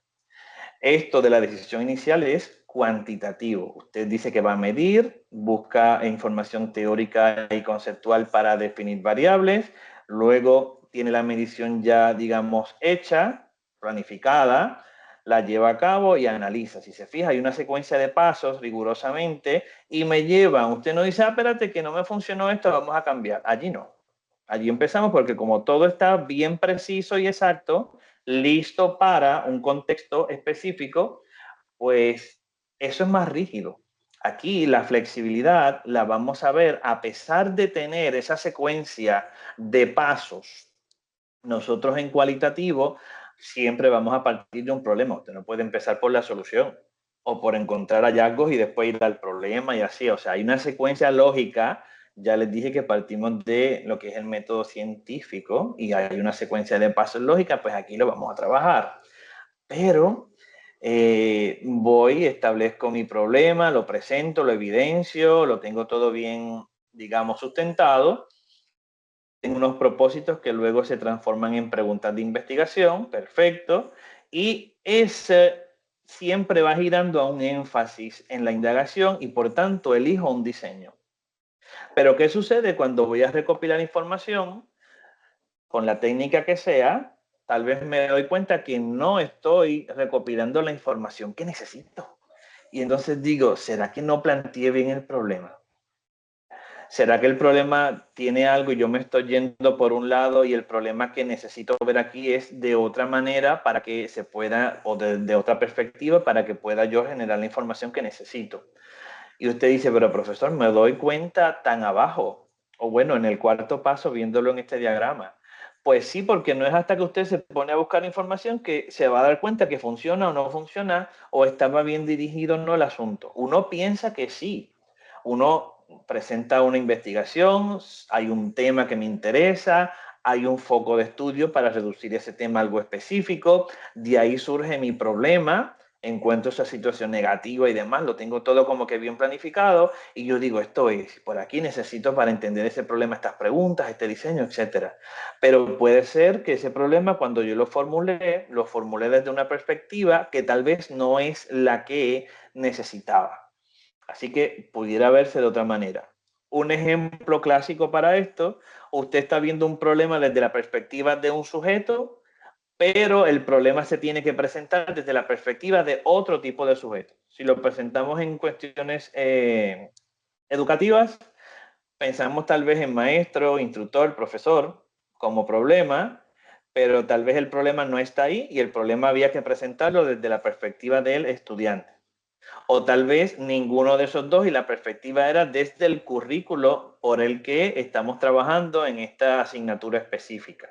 Esto de la decisión inicial es cuantitativo. Usted dice que va a medir, busca información teórica y conceptual para definir variables, luego tiene la medición ya, digamos, hecha, planificada, la lleva a cabo y analiza. Si se fija, hay una secuencia de pasos rigurosamente y me llevan. Usted no dice, espérate, que no me funcionó esto, vamos a cambiar. Allí no. Allí empezamos porque como todo está bien preciso y exacto, listo para un contexto específico, pues eso es más rígido. Aquí la flexibilidad la vamos a ver a pesar de tener esa secuencia de pasos. Nosotros en cualitativo siempre vamos a partir de un problema. Usted no puede empezar por la solución o por encontrar hallazgos y después ir al problema y así. O sea, hay una secuencia lógica. Ya les dije que partimos de lo que es el método científico y hay una secuencia de pasos lógica, pues aquí lo vamos a trabajar. Pero voy, establezco mi problema, lo presento, lo evidencio, lo tengo todo bien, digamos, sustentado. Tengo unos propósitos que luego se transforman en preguntas de investigación, perfecto. Y ese siempre va girando a un énfasis en la indagación y por tanto elijo un diseño. Pero ¿qué sucede cuando voy a recopilar información? Con la técnica que sea, tal vez me doy cuenta que no estoy recopilando la información que necesito. Y entonces digo, ¿será que no planteé bien el problema? ¿Será que el problema tiene algo y yo me estoy yendo por un lado y el problema que necesito ver aquí es de otra manera para que se pueda, o de otra perspectiva, para que pueda yo generar la información que necesito? Y usted dice, pero profesor, me doy cuenta tan abajo, o bueno, en el cuarto paso, viéndolo en este diagrama. Pues sí, porque no es hasta que usted se pone a buscar información que se va a dar cuenta que funciona o no funciona, o estaba bien dirigido o no el asunto. Uno piensa que sí. Uno presenta una investigación, hay un tema que me interesa, hay un foco de estudio para reducir ese tema a algo específico, de ahí surge mi problema, encuentro esa situación negativa y demás, lo tengo todo como que bien planificado y yo digo, esto es, por aquí necesito para entender ese problema estas preguntas, este diseño, etcétera. Pero puede ser que ese problema cuando yo lo formulé desde una perspectiva que tal vez no es la que necesitaba. Así que pudiera verse de otra manera. Un ejemplo clásico para esto, usted está viendo un problema desde la perspectiva de un sujeto, pero el problema se tiene que presentar desde la perspectiva de otro tipo de sujeto. Si lo presentamos en cuestiones educativas, pensamos tal vez en maestro, instructor, profesor como problema, pero tal vez el problema no está ahí y el problema había que presentarlo desde la perspectiva del estudiante. O tal vez ninguno de esos dos y la perspectiva era desde el currículo por el que estamos trabajando en esta asignatura específica.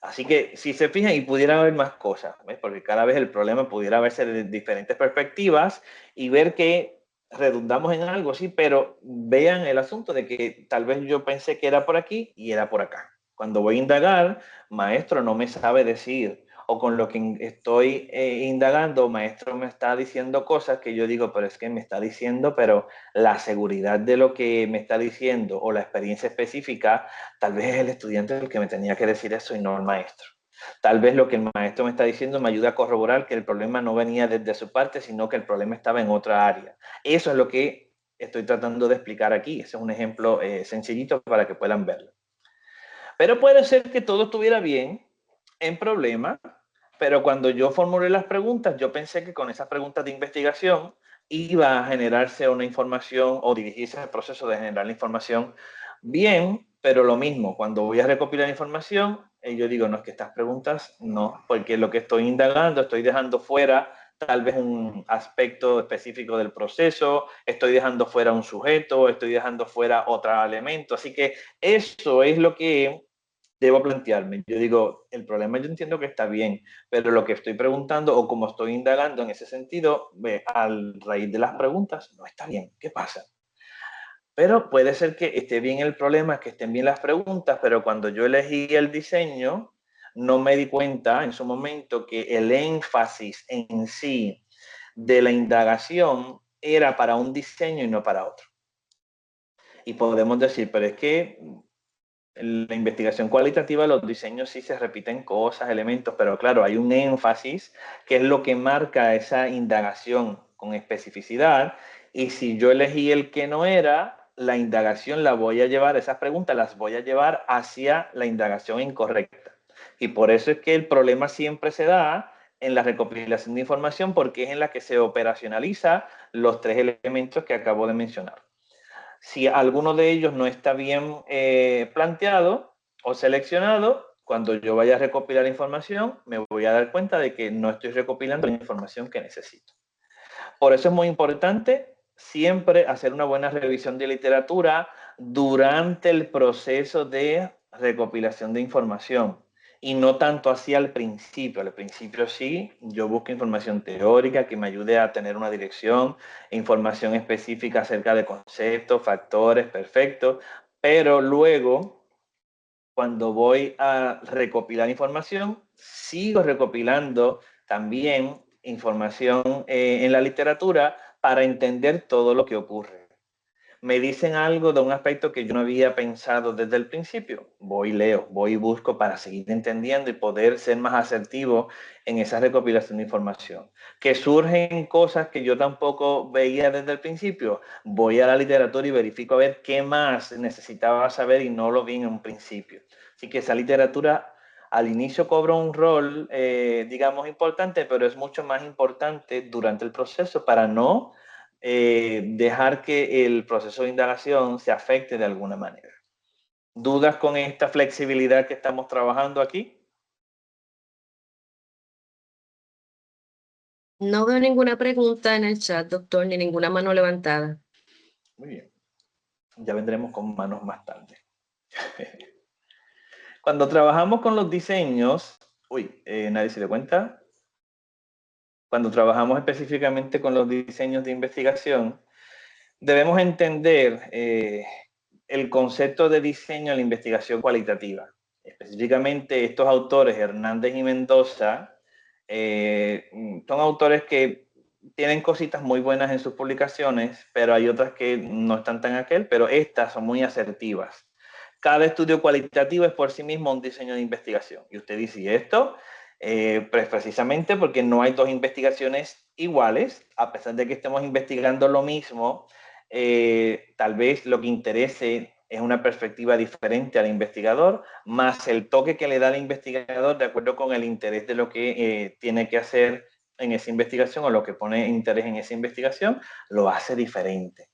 Así que si se fijan y pudiera haber más cosas, ¿ves? Porque cada vez el problema pudiera verse de diferentes perspectivas y ver que redundamos en algo, sí, pero vean el asunto de que tal vez yo pensé que era por aquí y era por acá. Cuando voy a indagar, maestro no me sabe decir, o con lo que estoy indagando, maestro me está diciendo cosas que yo digo, pero es que me está diciendo, pero la seguridad de lo que me está diciendo o la experiencia específica, tal vez es el estudiante el que me tenía que decir eso y no el maestro. Tal vez lo que el maestro me está diciendo me ayuda a corroborar que el problema no venía desde su parte, sino que el problema estaba en otra área. Eso es lo que estoy tratando de explicar aquí. Ese es un ejemplo sencillito para que puedan verlo. Pero puede ser que todo estuviera bien en problema, pero cuando yo formulé las preguntas, yo pensé que con esas preguntas de investigación iba a generarse una información o dirigirse al proceso de generar la información bien, pero lo mismo, cuando voy a recopilar información, yo digo, no, es que estas preguntas no, porque lo que estoy indagando, estoy dejando fuera tal vez un aspecto específico del proceso, estoy dejando fuera un sujeto, estoy dejando fuera otro elemento, así que eso es lo que debo plantearme. Yo digo, el problema yo entiendo que está bien, pero lo que estoy preguntando o como estoy indagando en ese sentido, al raíz de las preguntas, no está bien. ¿Qué pasa? Pero puede ser que esté bien el problema, que estén bien las preguntas, pero cuando yo elegí el diseño, no me di cuenta en su momento que el énfasis en sí de la indagación era para un diseño y no para otro. Y podemos decir, pero es que en la investigación cualitativa, los diseños sí se repiten cosas, elementos, pero claro, hay un énfasis que es lo que marca esa indagación con especificidad. Y si yo elegí el que no era, la indagación la voy a llevar, esas preguntas las voy a llevar hacia la indagación incorrecta. Y por eso es que el problema siempre se da en la recopilación de información, porque es en la que se operacionaliza los tres elementos que acabo de mencionar. Si alguno de ellos no está bien planteado o seleccionado, cuando yo vaya a recopilar información, me voy a dar cuenta de que no estoy recopilando la información que necesito. Por eso es muy importante siempre hacer una buena revisión de literatura durante el proceso de recopilación de información y no tanto hacia el principio. Al principio sí, yo busco información teórica que me ayude a tener una dirección, información específica acerca de conceptos, factores, perfecto, pero luego, cuando voy a recopilar información, sigo recopilando también información en la literatura para entender todo lo que ocurre. Me dicen algo de un aspecto que yo no había pensado desde el principio. Voy, leo, voy y busco para seguir entendiendo y poder ser más asertivo en esa recopilación de información. Que surgen cosas que yo tampoco veía desde el principio. Voy a la literatura y verifico a ver qué más necesitaba saber y no lo vi en un principio. Así que esa literatura al inicio cobra un rol, digamos, importante, pero es mucho más importante durante el proceso para no dejar que el proceso de indagación se afecte de alguna manera. ¿Dudas con esta flexibilidad que estamos trabajando aquí? No veo ninguna pregunta en el chat, doctor, ni ninguna mano levantada. Muy bien. Ya vendremos con manos más tarde. Cuando trabajamos con los diseños, nadie se dio cuenta. Cuando trabajamos específicamente con los diseños de investigación, debemos entender el concepto de diseño en la investigación cualitativa. Específicamente, estos autores, Hernández y Mendoza, son autores que tienen cositas muy buenas en sus publicaciones, pero hay otras que no están tan aquel, pero estas son muy asertivas. Cada estudio cualitativo es por sí mismo un diseño de investigación. Y usted dice, ¿y esto? Pues precisamente porque no hay dos investigaciones iguales, a pesar de que estemos investigando lo mismo, tal vez lo que interese es una perspectiva diferente al investigador, más el toque que le da al investigador de acuerdo con el interés de lo que tiene que hacer en esa investigación o lo que pone interés en esa investigación, lo hace diferente.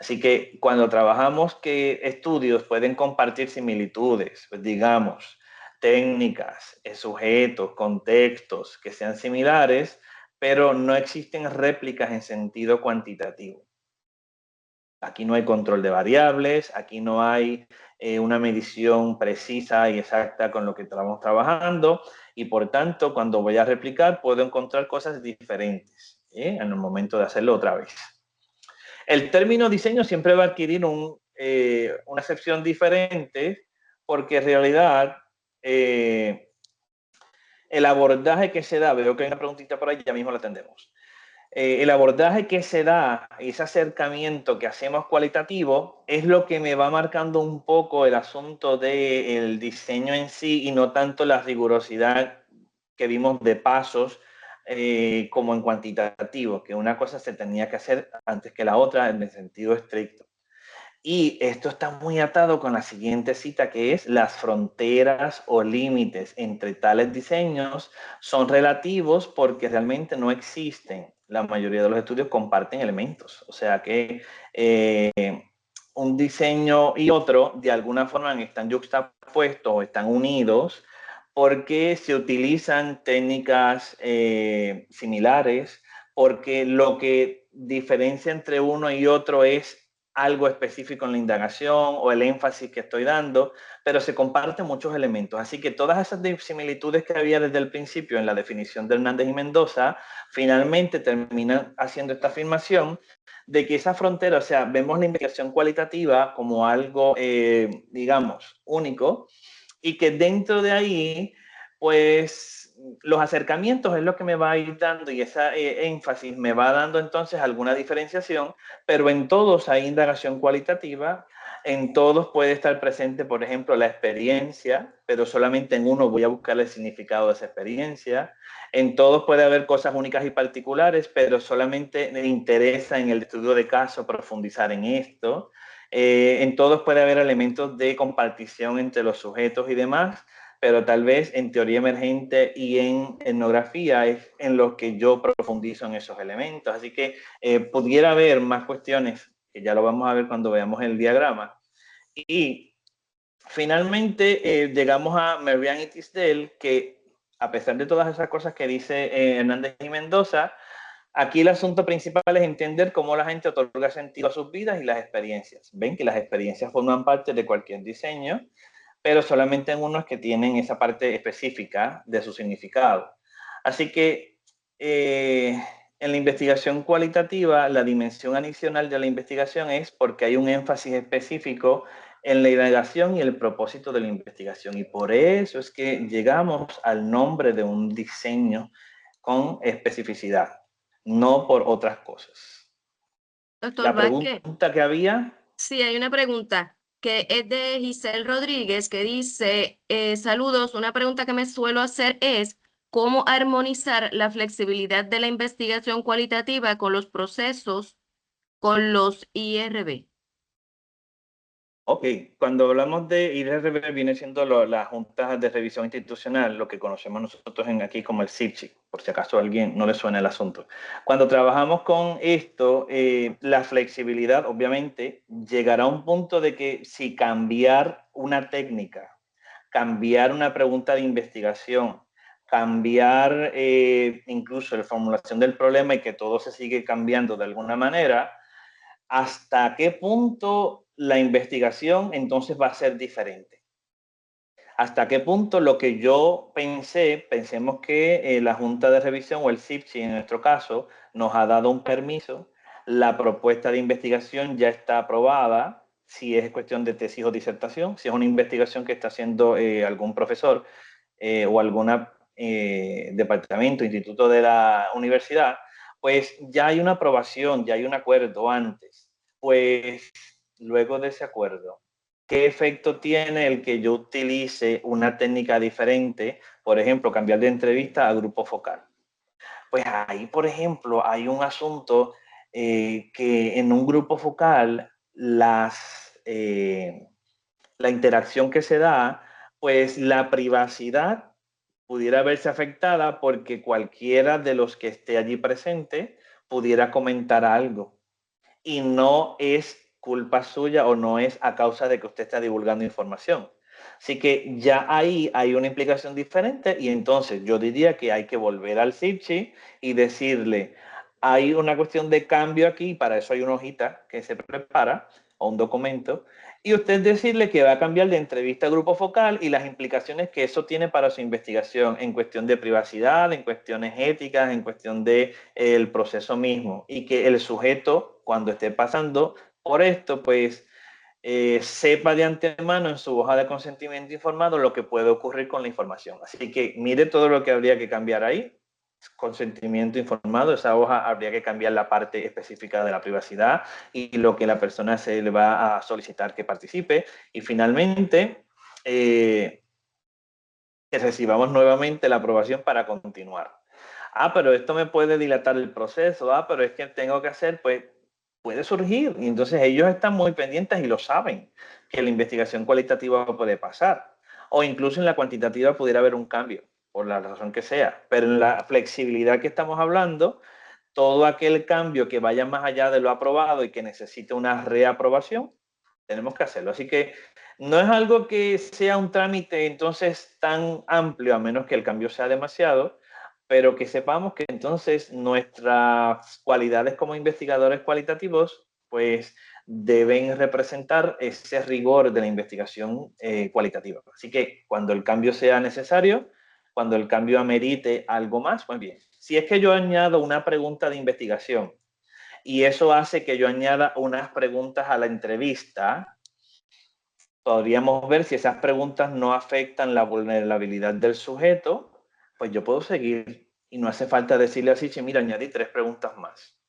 Así que cuando trabajamos que estudios pueden compartir similitudes, pues digamos, técnicas, sujetos, contextos que sean similares, pero no existen réplicas en sentido cuantitativo. Aquí no hay control de variables, aquí no hay una medición precisa y exacta con lo que estamos trabajando y por tanto cuando voy a replicar puedo encontrar cosas diferentes en el momento de hacerlo otra vez. El término diseño siempre va a adquirir una acepción diferente porque en realidad el abordaje que se da, veo que hay una preguntita por ahí, ya mismo la atendemos. El abordaje que se da, ese acercamiento que hacemos cualitativo, es lo que me va marcando un poco el asunto del diseño en sí y no tanto la rigurosidad que vimos de pasos como en cuantitativo, que una cosa se tenía que hacer antes que la otra en el sentido estricto. Y esto está muy atado con la siguiente cita, que es las fronteras o límites entre tales diseños son relativos porque realmente no existen. La mayoría de los estudios comparten elementos. O sea que un diseño y otro de alguna forma están yuxtapuestos o están unidos porque se utilizan técnicas similares, porque lo que diferencia entre uno y otro es algo específico en la indagación o el énfasis que estoy dando, pero se comparten muchos elementos. Así que todas esas similitudes que había desde el principio en la definición de Hernández y Mendoza, finalmente terminan haciendo esta afirmación de que esa frontera, o sea, vemos la investigación cualitativa como algo, digamos, único, y que dentro de ahí, pues los acercamientos es lo que me va a ir dando y esa énfasis me va dando entonces alguna diferenciación, pero en todos hay indagación cualitativa, en todos puede estar presente, por ejemplo, la experiencia, pero solamente en uno voy a buscar el significado de esa experiencia. En todos puede haber cosas únicas y particulares, pero solamente me interesa en el estudio de caso profundizar en esto. En todos puede haber elementos de compartición entre los sujetos y demás, pero tal vez en teoría emergente y en etnografía es en los que yo profundizo en esos elementos. Así que pudiera haber más cuestiones, que ya lo vamos a ver cuando veamos el diagrama. Y finalmente llegamos a Merian y Tisdale, que a pesar de todas esas cosas que dice Hernández y Mendoza, aquí el asunto principal es entender cómo la gente otorga sentido a sus vidas y las experiencias. Ven que las experiencias forman parte de cualquier diseño, pero solamente en unos que tienen esa parte específica de su significado. Así que en la investigación cualitativa, la dimensión adicional de la investigación es porque hay un énfasis específico en la indagación y el propósito de la investigación. Y por eso es que llegamos al nombre de un diseño con especificidad, no por otras cosas. Doctor La Vázquez, pregunta que había... sí, hay una pregunta que es de Giselle Rodríguez que dice, saludos, una pregunta que me suelo hacer es, ¿cómo armonizar la flexibilidad de la investigación cualitativa con los procesos, con los IRB? Ok, cuando hablamos de IRB viene siendo las juntas de revisión institucional, lo que conocemos nosotros aquí como el CIPCHI, por si acaso a alguien no le suena el asunto. Cuando trabajamos con esto, la flexibilidad obviamente llegará a un punto de que si cambiar una técnica, cambiar una pregunta de investigación, cambiar incluso la formulación del problema y que todo se sigue cambiando de alguna manera, ¿hasta qué punto la investigación entonces va a ser diferente? ¿Hasta qué punto lo que yo pensemos que la Junta de Revisión o el CIPSI en nuestro caso nos ha dado un permiso, la propuesta de investigación ya está aprobada, si es cuestión de tesis o disertación, si es una investigación que está haciendo algún profesor o algún departamento, instituto de la universidad, pues ya hay una aprobación, ya hay un acuerdo antes. Pues luego de ese acuerdo, ¿qué efecto tiene el que yo utilice una técnica diferente? Por ejemplo, cambiar de entrevista a grupo focal. Pues ahí, por ejemplo, hay un asunto que en un grupo focal la interacción que se da, pues la privacidad pudiera verse afectada porque cualquiera de los que esté allí presente pudiera comentar algo y no es culpa suya o no es a causa de que usted está divulgando información. Así que ya ahí hay una implicación diferente y entonces yo diría que hay que volver al CIPCHI y decirle, hay una cuestión de cambio aquí, para eso hay una hojita que se prepara o un documento, y usted decirle que va a cambiar de entrevista a grupo focal y las implicaciones que eso tiene para su investigación en cuestión de privacidad, en cuestiones éticas, en cuestión de el proceso mismo y que el sujeto cuando esté pasando por esto pues sepa de antemano en su hoja de consentimiento informado lo que puede ocurrir con la información. Así que mire todo lo que habría que cambiar ahí. Consentimiento informado, esa hoja habría que cambiar la parte específica de la privacidad y lo que la persona se le va a solicitar que participe. Y finalmente, que recibamos nuevamente la aprobación para continuar. Ah, pero esto me puede dilatar el proceso. Ah, pero es que tengo que hacer, pues puede surgir. Y entonces ellos están muy pendientes y lo saben, que la investigación cualitativa puede pasar. O incluso en la cuantitativa pudiera haber un cambio, por la razón que sea. Pero en la flexibilidad que estamos hablando, todo aquel cambio que vaya más allá de lo aprobado y que necesite una reaprobación, tenemos que hacerlo. Así que no es algo que sea un trámite entonces tan amplio, a menos que el cambio sea demasiado, pero que sepamos que entonces nuestras cualidades como investigadores cualitativos pues deben representar ese rigor de la investigación cualitativa. Así que cuando el cambio sea necesario, cuando el cambio amerite algo más, pues bien. Si es que yo añado una pregunta de investigación y eso hace que yo añada unas preguntas a la entrevista, podríamos ver si esas preguntas no afectan la vulnerabilidad del sujeto, pues yo puedo seguir y no hace falta decirle así, mira, añadí 3 preguntas más.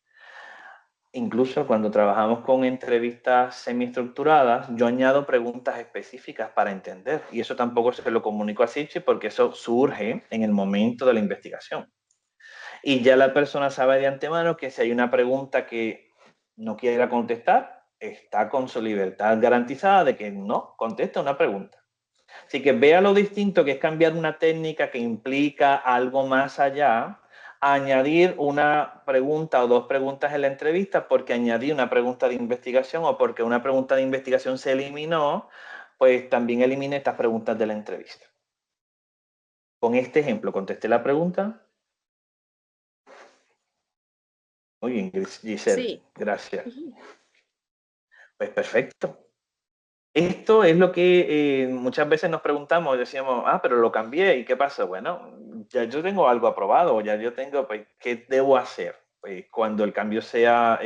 Incluso cuando trabajamos con entrevistas semiestructuradas, yo añado preguntas específicas para entender. Y eso tampoco se lo comunico a Sichi porque eso surge en el momento de la investigación. Y ya la persona sabe de antemano que si hay una pregunta que no quiera contestar, está con su libertad garantizada de que no contesta una pregunta. Así que vea lo distinto que es cambiar una técnica que implica algo más allá, a añadir una pregunta o 2 preguntas en la entrevista porque añadí una pregunta de investigación o porque una pregunta de investigación se eliminó, pues también elimine estas preguntas de la entrevista. Con este ejemplo, contesté la pregunta. Muy bien, Giselle, Sí. gracias. Pues perfecto. Esto es lo que muchas veces nos preguntamos, decíamos, pero lo cambié, ¿y qué pasa? Bueno, ya yo tengo algo aprobado, ya yo tengo, pues, ¿qué debo hacer? Pues cuando el cambio sea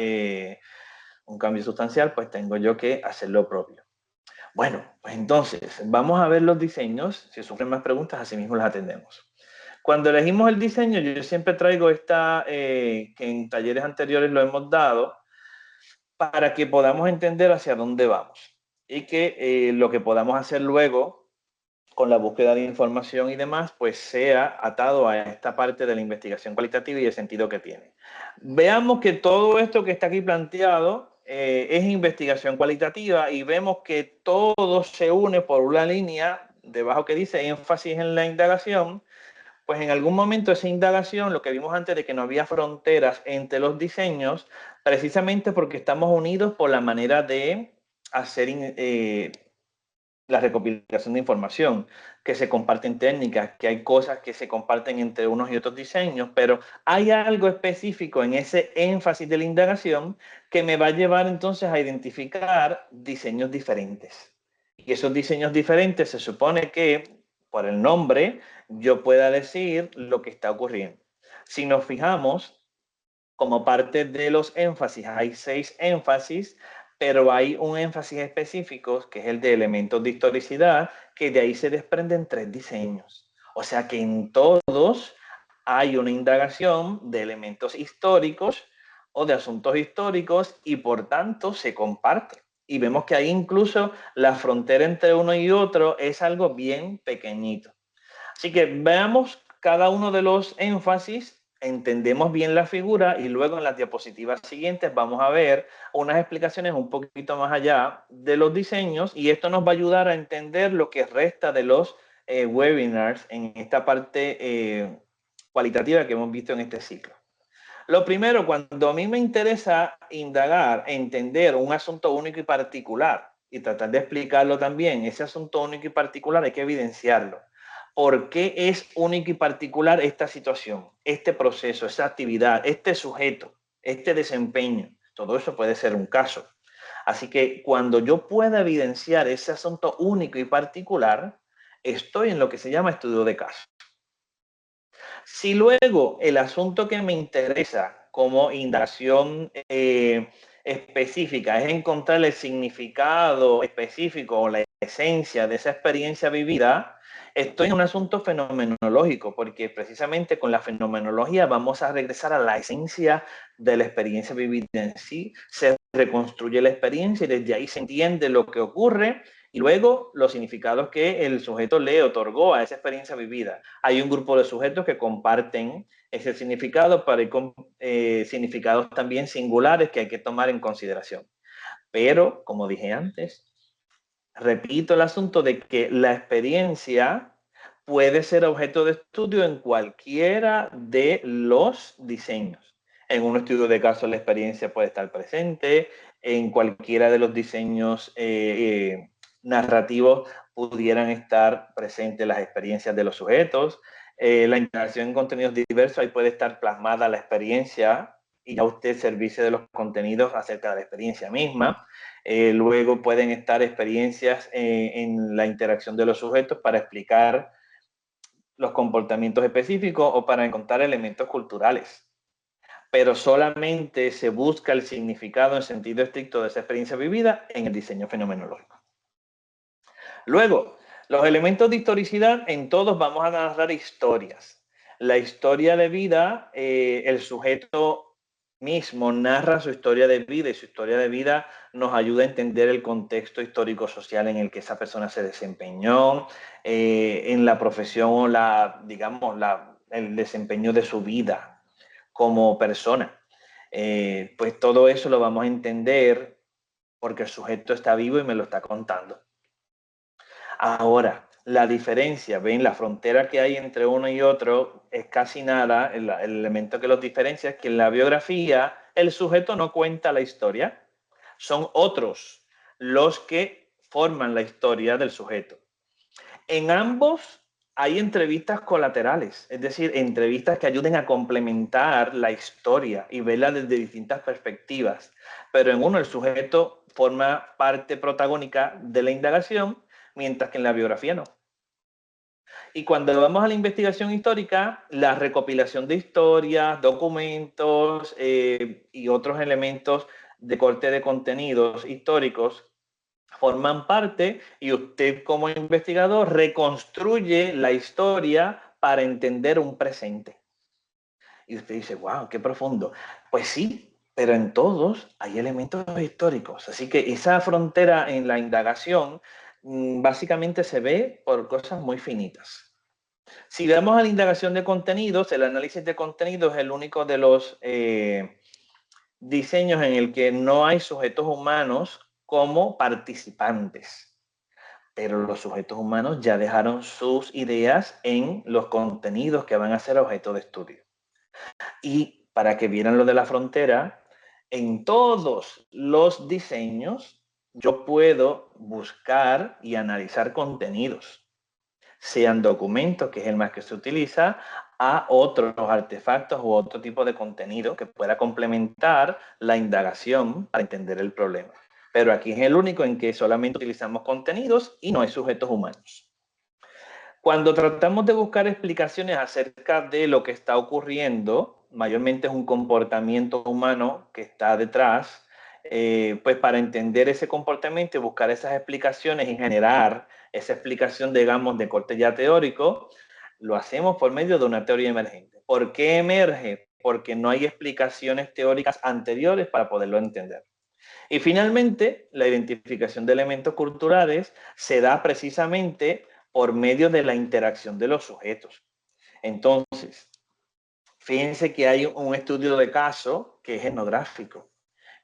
un cambio sustancial, pues tengo yo que hacer lo propio. Bueno, pues entonces, vamos a ver los diseños. Si sufren más preguntas, así mismo las atendemos. Cuando elegimos el diseño, yo siempre traigo esta, que en talleres anteriores lo hemos dado, para que podamos entender hacia dónde vamos y que lo que podamos hacer luego con la búsqueda de información y demás, pues sea atado a esta parte de la investigación cualitativa y el sentido que tiene. Veamos que todo esto que está aquí planteado es investigación cualitativa y vemos que todo se une por una línea debajo que dice énfasis en la indagación. Pues en algún momento esa indagación, lo que vimos antes de que no había fronteras entre los diseños, precisamente porque estamos unidos por la manera de hacer la recopilación de información, que se comparten técnicas, que hay cosas que se comparten entre unos y otros diseños, pero hay algo específico en ese énfasis de la indagación que me va a llevar entonces a identificar diseños diferentes. Y esos diseños diferentes se supone que, por el nombre, yo pueda decir lo que está ocurriendo. Si nos fijamos, como parte de los énfasis, hay 6 énfasis, pero hay un énfasis específico que es el de elementos de historicidad, que de ahí se desprenden 3 diseños. O sea que en todos hay una indagación de elementos históricos o de asuntos históricos y por tanto se comparte. Y vemos que ahí incluso la frontera entre uno y otro es algo bien pequeñito. Así que veamos cada uno de los énfasis, entendemos bien la figura y luego en las diapositivas siguientes vamos a ver unas explicaciones un poquito más allá de los diseños y esto nos va a ayudar a entender lo que resta de los webinars en esta parte cualitativa que hemos visto en este ciclo. Lo primero, cuando a mí me interesa indagar, entender un asunto único y particular y tratar de explicarlo también, ese asunto único y particular hay que evidenciarlo. ¿Por qué es único y particular esta situación, este proceso, esa actividad, este sujeto, este desempeño? Todo eso puede ser un caso. Así que cuando yo pueda evidenciar ese asunto único y particular, estoy en lo que se llama estudio de caso. Si luego el asunto que me interesa como indagación específica es encontrar el significado específico o la esencia de esa experiencia vivida, estoy en un asunto fenomenológico, porque precisamente con la fenomenología vamos a regresar a la esencia de la experiencia vivida en sí, se reconstruye la experiencia y desde ahí se entiende lo que ocurre y luego los significados que el sujeto le otorgó a esa experiencia vivida. Hay un grupo de sujetos que comparten ese significado, pero hay significados también singulares que hay que tomar en consideración. Pero, como dije antes, repito el asunto de que la experiencia puede ser objeto de estudio en cualquiera de los diseños. En un estudio de caso la experiencia puede estar presente, en cualquiera de los diseños narrativos pudieran estar presentes las experiencias de los sujetos. La interacción en contenidos diversos, ahí puede estar plasmada la experiencia y ya usted servirse de los contenidos acerca de la experiencia misma. Luego pueden estar experiencias en la interacción de los sujetos para explicar los comportamientos específicos o para encontrar elementos culturales. Pero solamente se busca el significado en sentido estricto de esa experiencia vivida en el diseño fenomenológico. Luego, los elementos de historicidad, en todos vamos a narrar historias. La historia de vida, el sujeto mismo narra su historia de vida y su historia de vida nos ayuda a entender el contexto histórico-social en el que esa persona se desempeñó, en la profesión o el desempeño de su vida como persona. Pues todo eso lo vamos a entender porque el sujeto está vivo y me lo está contando. Ahora, la diferencia, ven, la frontera que hay entre uno y otro es casi nada. El elemento que los diferencia es que en la biografía el sujeto no cuenta la historia, son otros los que forman la historia del sujeto. En ambos hay entrevistas colaterales, es decir, entrevistas que ayuden a complementar la historia y verla desde distintas perspectivas. Pero en uno el sujeto forma parte protagónica de la indagación, mientras que en la biografía no. Y cuando vamos a la investigación histórica, la recopilación de historias, documentos y otros elementos de corte de contenidos históricos forman parte y usted como investigador reconstruye la historia para entender un presente. Y usted dice, wow, qué profundo. Pues sí, pero en todos hay elementos históricos. Así que esa frontera en la indagación básicamente se ve por cosas muy finitas. Si vemos a la indagación de contenidos, el análisis de contenidos es el único de los diseños en el que no hay sujetos humanos como participantes. Pero los sujetos humanos ya dejaron sus ideas en los contenidos que van a ser objeto de estudio. Y para que vieran lo de la frontera, en todos los diseños yo puedo buscar y analizar contenidos, sean documentos, que es el más que se utiliza, a otros artefactos u otro tipo de contenido que pueda complementar la indagación para entender el problema. Pero aquí es el único en que solamente utilizamos contenidos y no hay sujetos humanos. Cuando tratamos de buscar explicaciones acerca de lo que está ocurriendo, mayormente es un comportamiento humano que está detrás, pues para entender ese comportamiento y buscar esas explicaciones y generar esa explicación, digamos, de corte ya teórico, lo hacemos por medio de una teoría emergente. ¿Por qué emerge? Porque no hay explicaciones teóricas anteriores para poderlo entender. Y finalmente, la identificación de elementos culturales se da precisamente por medio de la interacción de los sujetos. Entonces, fíjense que hay un estudio de caso que es etnográfico,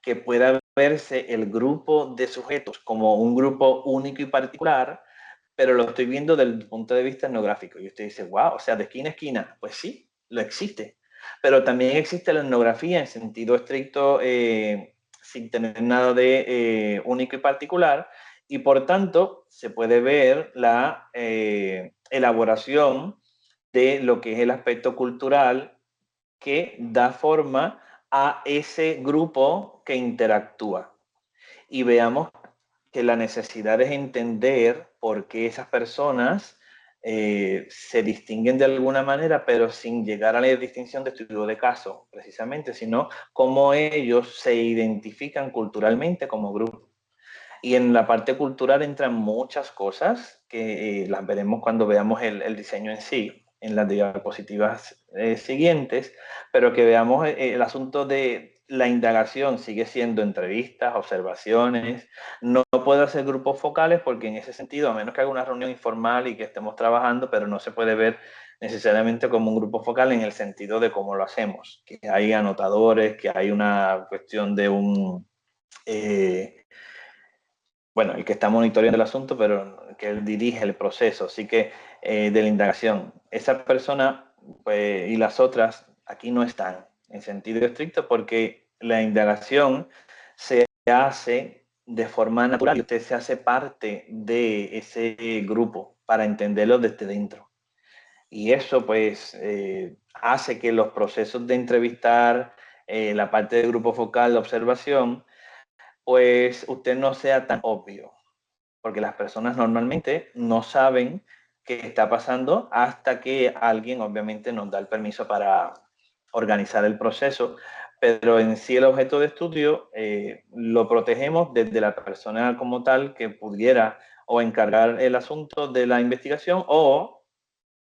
que pueda verse el grupo de sujetos como un grupo único y particular, pero lo estoy viendo desde el punto de vista etnográfico. Y usted dice, wow, o sea, de esquina a esquina. Pues sí, lo existe. Pero también existe la etnografía en sentido estricto, sin tener nada de único y particular, y por tanto se puede ver la elaboración de lo que es el aspecto cultural que da forma a ese grupo que interactúa. Y veamos que la necesidad es entender por qué esas personas se distinguen de alguna manera, pero sin llegar a la distinción de estudio de caso, precisamente, sino cómo ellos se identifican culturalmente como grupo. Y en la parte cultural entran muchas cosas que las veremos cuando veamos el diseño en sí, en las diapositivas siguientes, pero que veamos el asunto de la indagación sigue siendo entrevistas, observaciones. No puedo hacer grupos focales porque en ese sentido, a menos que haga una reunión informal y que estemos trabajando, pero no se puede ver necesariamente como un grupo focal en el sentido de cómo lo hacemos, que hay anotadores, que hay una cuestión de un... bueno, el que está monitoreando el asunto, pero que él dirige el proceso, así que de la indagación. Esa persona pues, y las otras aquí no están en sentido estricto porque la indagación se hace de forma natural y usted se hace parte de ese grupo para entenderlo desde dentro. Y eso pues hace que los procesos de entrevistar la parte del grupo focal de observación, pues usted no sea tan obvio, porque las personas normalmente no saben qué está pasando hasta que alguien obviamente nos da el permiso para organizar el proceso, pero en sí el objeto de estudio lo protegemos desde la persona como tal que pudiera o encargar el asunto de la investigación o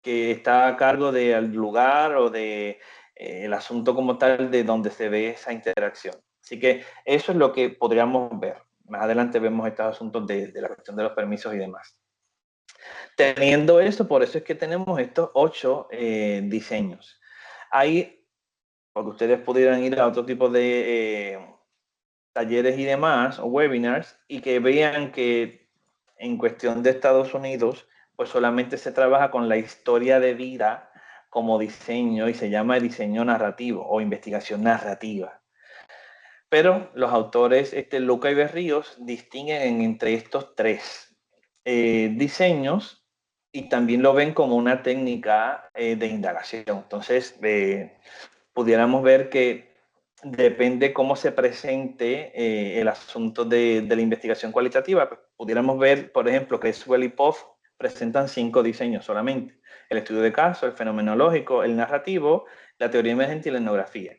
que está a cargo del lugar o de el asunto como tal de donde se ve esa interacción. Así que eso es lo que podríamos ver. Más adelante vemos estos asuntos de la cuestión de los permisos y demás. Teniendo eso, por eso es que tenemos estos 8 diseños. Hay, porque ustedes pudieran ir a otro tipo de talleres y demás, o webinars, y que vean que en cuestión de Estados Unidos, pues solamente se trabaja con la historia de vida como diseño y se llama diseño narrativo o investigación narrativa. Pero los autores Luca y Berríos distinguen entre estos 3 diseños y también lo ven como una técnica de indagación. Entonces, pudiéramos ver que depende cómo se presente el asunto de la investigación cualitativa. Pudiéramos ver, por ejemplo, que Creswell y Poff presentan 5 diseños solamente. El estudio de caso, el fenomenológico, el narrativo, la teoría emergente y la etnografía.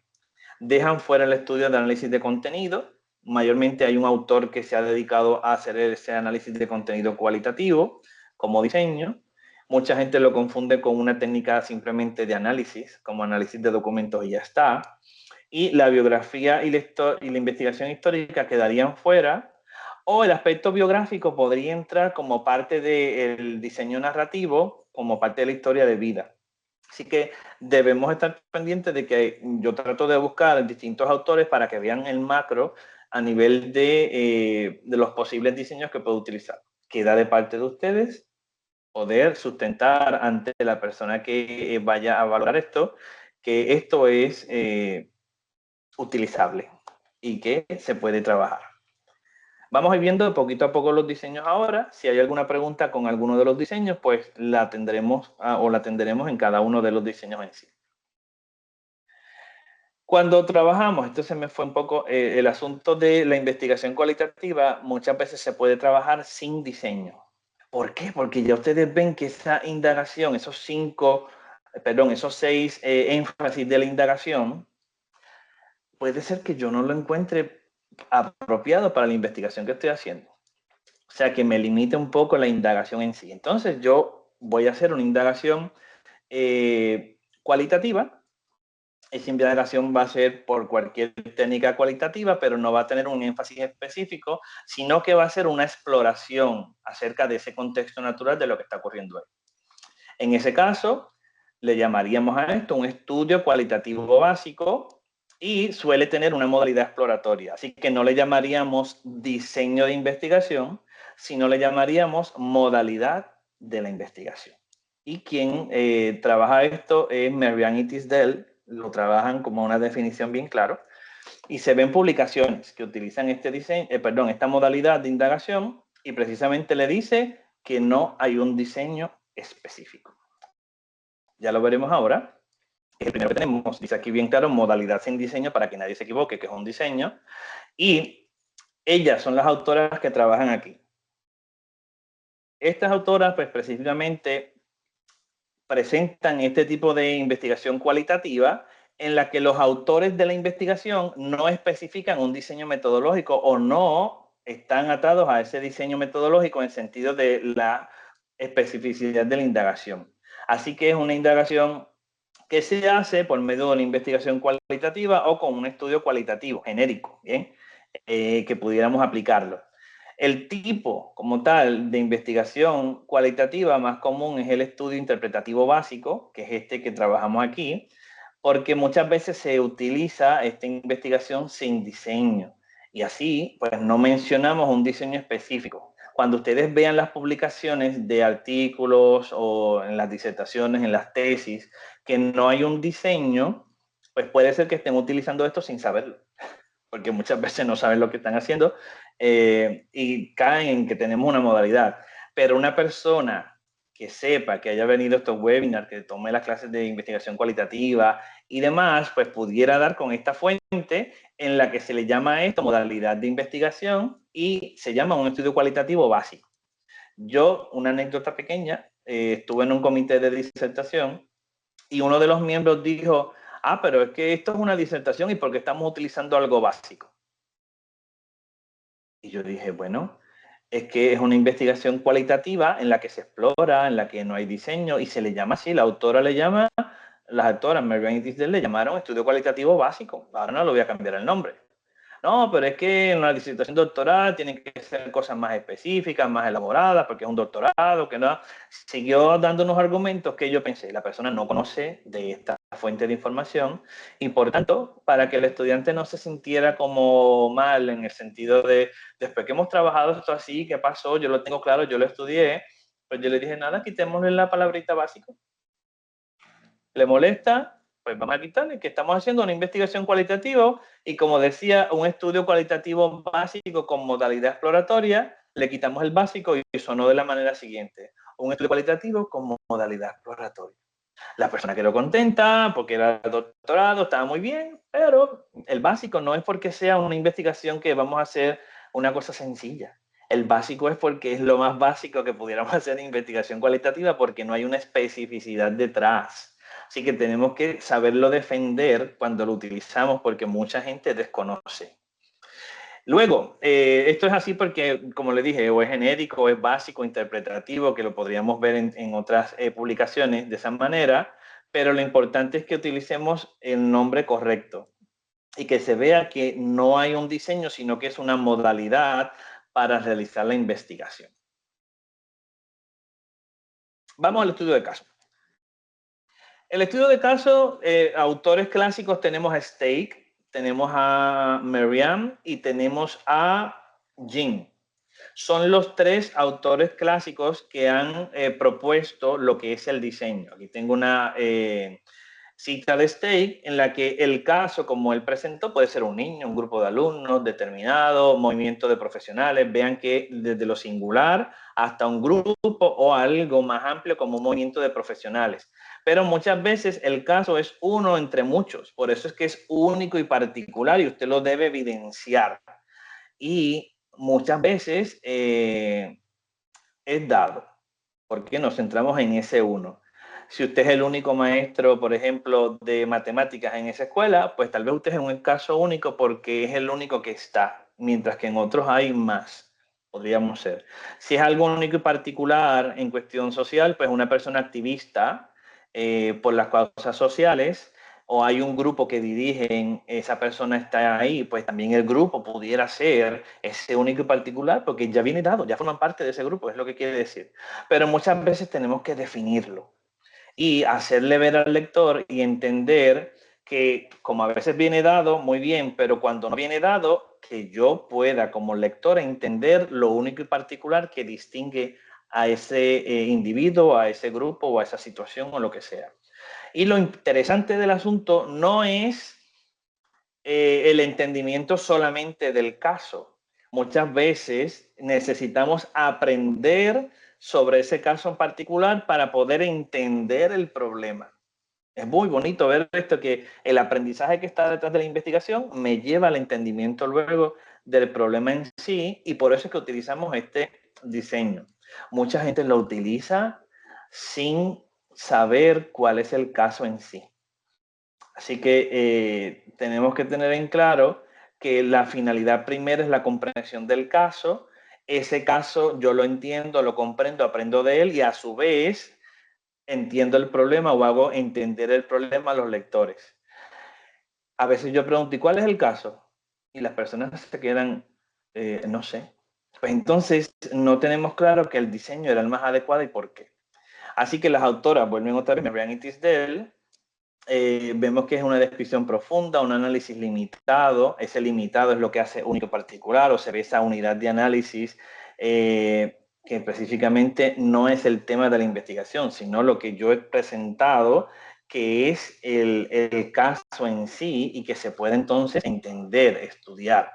Dejan fuera el estudio de análisis de contenido. Mayormente hay un autor que se ha dedicado a hacer ese análisis de contenido cualitativo como diseño. Mucha gente lo confunde con una técnica simplemente de análisis, como análisis de documentos y ya está. Y la biografía y la investigación histórica quedarían fuera, o el aspecto biográfico podría entrar como parte del diseño narrativo, como parte de la historia de vida. Así que debemos estar pendientes de que yo trato de buscar distintos autores para que vean el macro a nivel de los posibles diseños que puedo utilizar. Queda de parte de ustedes poder sustentar ante la persona que vaya a valorar esto, que esto es utilizable y que se puede trabajar. Vamos a ir viendo poquito a poco los diseños ahora. Si hay alguna pregunta con alguno de los diseños, pues la tendremos o la atenderemos en cada uno de los diseños en sí. Cuando trabajamos, esto se me fue un poco, el asunto de la investigación cualitativa, muchas veces se puede trabajar sin diseño. ¿Por qué? Porque ya ustedes ven que esa indagación, esos 6 énfasis de la indagación, puede ser que yo no lo encuentre apropiado para la investigación que estoy haciendo. O sea, que me limite un poco la indagación en sí. Entonces, yo voy a hacer una indagación cualitativa. Esa indagación va a ser por cualquier técnica cualitativa, pero no va a tener un énfasis específico, sino que va a ser una exploración acerca de ese contexto natural de lo que está ocurriendo ahí. En ese caso, le llamaríamos a esto un estudio cualitativo básico y suele tener una modalidad exploratoria. Así que no le llamaríamos diseño de investigación, sino le llamaríamos modalidad de la investigación. Y quien trabaja esto es Merian y Tisdale, lo trabajan como una definición bien clara. Y se ven publicaciones que utilizan esta modalidad de indagación y precisamente le dice que no hay un diseño específico. Ya lo veremos ahora. El primero que tenemos, dice aquí bien claro, modalidad sin diseño para que nadie se equivoque, que es un diseño. Y ellas son las autoras que trabajan aquí. Estas autoras, pues precisamente presentan este tipo de investigación cualitativa en la que los autores de la investigación no especifican un diseño metodológico o no están atados a ese diseño metodológico en el sentido de la especificidad de la indagación. Así que es una indagación que se hace por medio de una investigación cualitativa o con un estudio cualitativo genérico, ¿bien? Que pudiéramos aplicarlo. El tipo como tal de investigación cualitativa más común es el estudio interpretativo básico, que es este que trabajamos aquí, porque muchas veces se utiliza esta investigación sin diseño y así pues no mencionamos un diseño específico. Cuando ustedes vean las publicaciones de artículos o en las disertaciones, en las tesis, que no hay un diseño, pues puede ser que estén utilizando esto sin saberlo, porque muchas veces no saben lo que están haciendo y caen en que tenemos una modalidad. Pero una persona que sepa, que haya venido a estos webinars, que tome las clases de investigación cualitativa y demás, pues pudiera dar con esta fuente en la que se le llama a esto modalidad de investigación y se llama un estudio cualitativo básico. Yo, una anécdota pequeña, estuve en un comité de disertación y uno de los miembros dijo, pero es que esto es una disertación y porque estamos utilizando algo básico. Y yo dije, bueno, es que es una investigación cualitativa en la que se explora, en la que no hay diseño y se le llama así, la autora le llama, las autoras Marianne y Tisdale le llamaron estudio cualitativo básico, ahora no lo voy a cambiar el nombre. No, pero es que en una disertación doctoral tienen que ser cosas más específicas, más elaboradas, porque es un doctorado, que no. Siguió dando unos argumentos que yo pensé, la persona no conoce de esta fuente de información y por tanto, para que el estudiante no se sintiera como mal en el sentido de, después que hemos trabajado esto así, ¿qué pasó? Yo lo tengo claro, yo lo estudié, pues yo le dije, nada, quitémosle la palabrita básico. ¿Le molesta? Pues vamos a quitarle que estamos haciendo una investigación cualitativa y como decía, un estudio cualitativo básico con modalidad exploratoria, le quitamos el básico y sonó de la manera siguiente. Un estudio cualitativo con modalidad exploratoria. La persona quedó contenta porque era doctorado, estaba muy bien, pero el básico no es porque sea una investigación que vamos a hacer una cosa sencilla. El básico es porque es lo más básico que pudiéramos hacer en investigación cualitativa porque no hay una especificidad detrás. Así que tenemos que saberlo defender cuando lo utilizamos porque mucha gente desconoce. Luego, esto es así porque, como le dije, o es genérico, o es básico, interpretativo, que lo podríamos ver en otras publicaciones de esa manera, pero lo importante es que utilicemos el nombre correcto y que se vea que no hay un diseño, sino que es una modalidad para realizar la investigación. Vamos al estudio de caso. El estudio de caso, autores clásicos tenemos a Stake, tenemos a Marianne y tenemos a Jean. Son los tres autores clásicos que han propuesto lo que es el diseño. Aquí tengo una cita de Stake en la que el caso, como él presentó, puede ser un niño, un grupo de alumnos determinado, movimiento de profesionales. Vean que desde lo singular hasta un grupo o algo más amplio como un movimiento de profesionales. Pero muchas veces el caso es uno entre muchos. Por eso es que es único y particular y usted lo debe evidenciar. Y muchas veces es dado, porque nos centramos en ese uno. Si usted es el único maestro, por ejemplo, de matemáticas en esa escuela, pues tal vez usted es un caso único porque es el único que está, mientras que en otros hay más, podríamos ser. Si es algo único y particular en cuestión social, pues una persona activista por las causas sociales, o hay un grupo que dirigen, esa persona está ahí, pues también el grupo pudiera ser ese único y particular, porque ya viene dado, ya forman parte de ese grupo, es lo que quiere decir. Pero muchas veces tenemos que definirlo y hacerle ver al lector y entender que como a veces viene dado, muy bien, pero cuando no viene dado, que yo pueda como lector entender lo único y particular que distingue a ese individuo, a ese grupo o a esa situación o lo que sea. Y lo interesante del asunto no es el entendimiento solamente del caso. Muchas veces necesitamos aprender sobre ese caso en particular para poder entender el problema. Es muy bonito ver esto, que el aprendizaje que está detrás de la investigación me lleva al entendimiento luego del problema en sí y por eso es que utilizamos este diseño. Mucha gente lo utiliza sin saber cuál es el caso en sí. Así que tenemos que tener en claro que la finalidad primera es la comprensión del caso. Ese caso yo lo entiendo, lo comprendo, aprendo de él y a su vez entiendo el problema o hago entender el problema a los lectores. A veces yo pregunto, ¿y cuál es el caso? Y las personas se quedan, no sé. Pues entonces no tenemos claro que el diseño era el más adecuado y por qué. Así que las autoras vuelven otra vez, Marianne y Tisdale, vemos que es una descripción profunda, un análisis limitado. Ese limitado es lo que hace único particular, o se ve esa unidad de análisis que específicamente no es el tema de la investigación, sino lo que yo he presentado, que es el caso en sí y que se puede entonces entender, estudiar.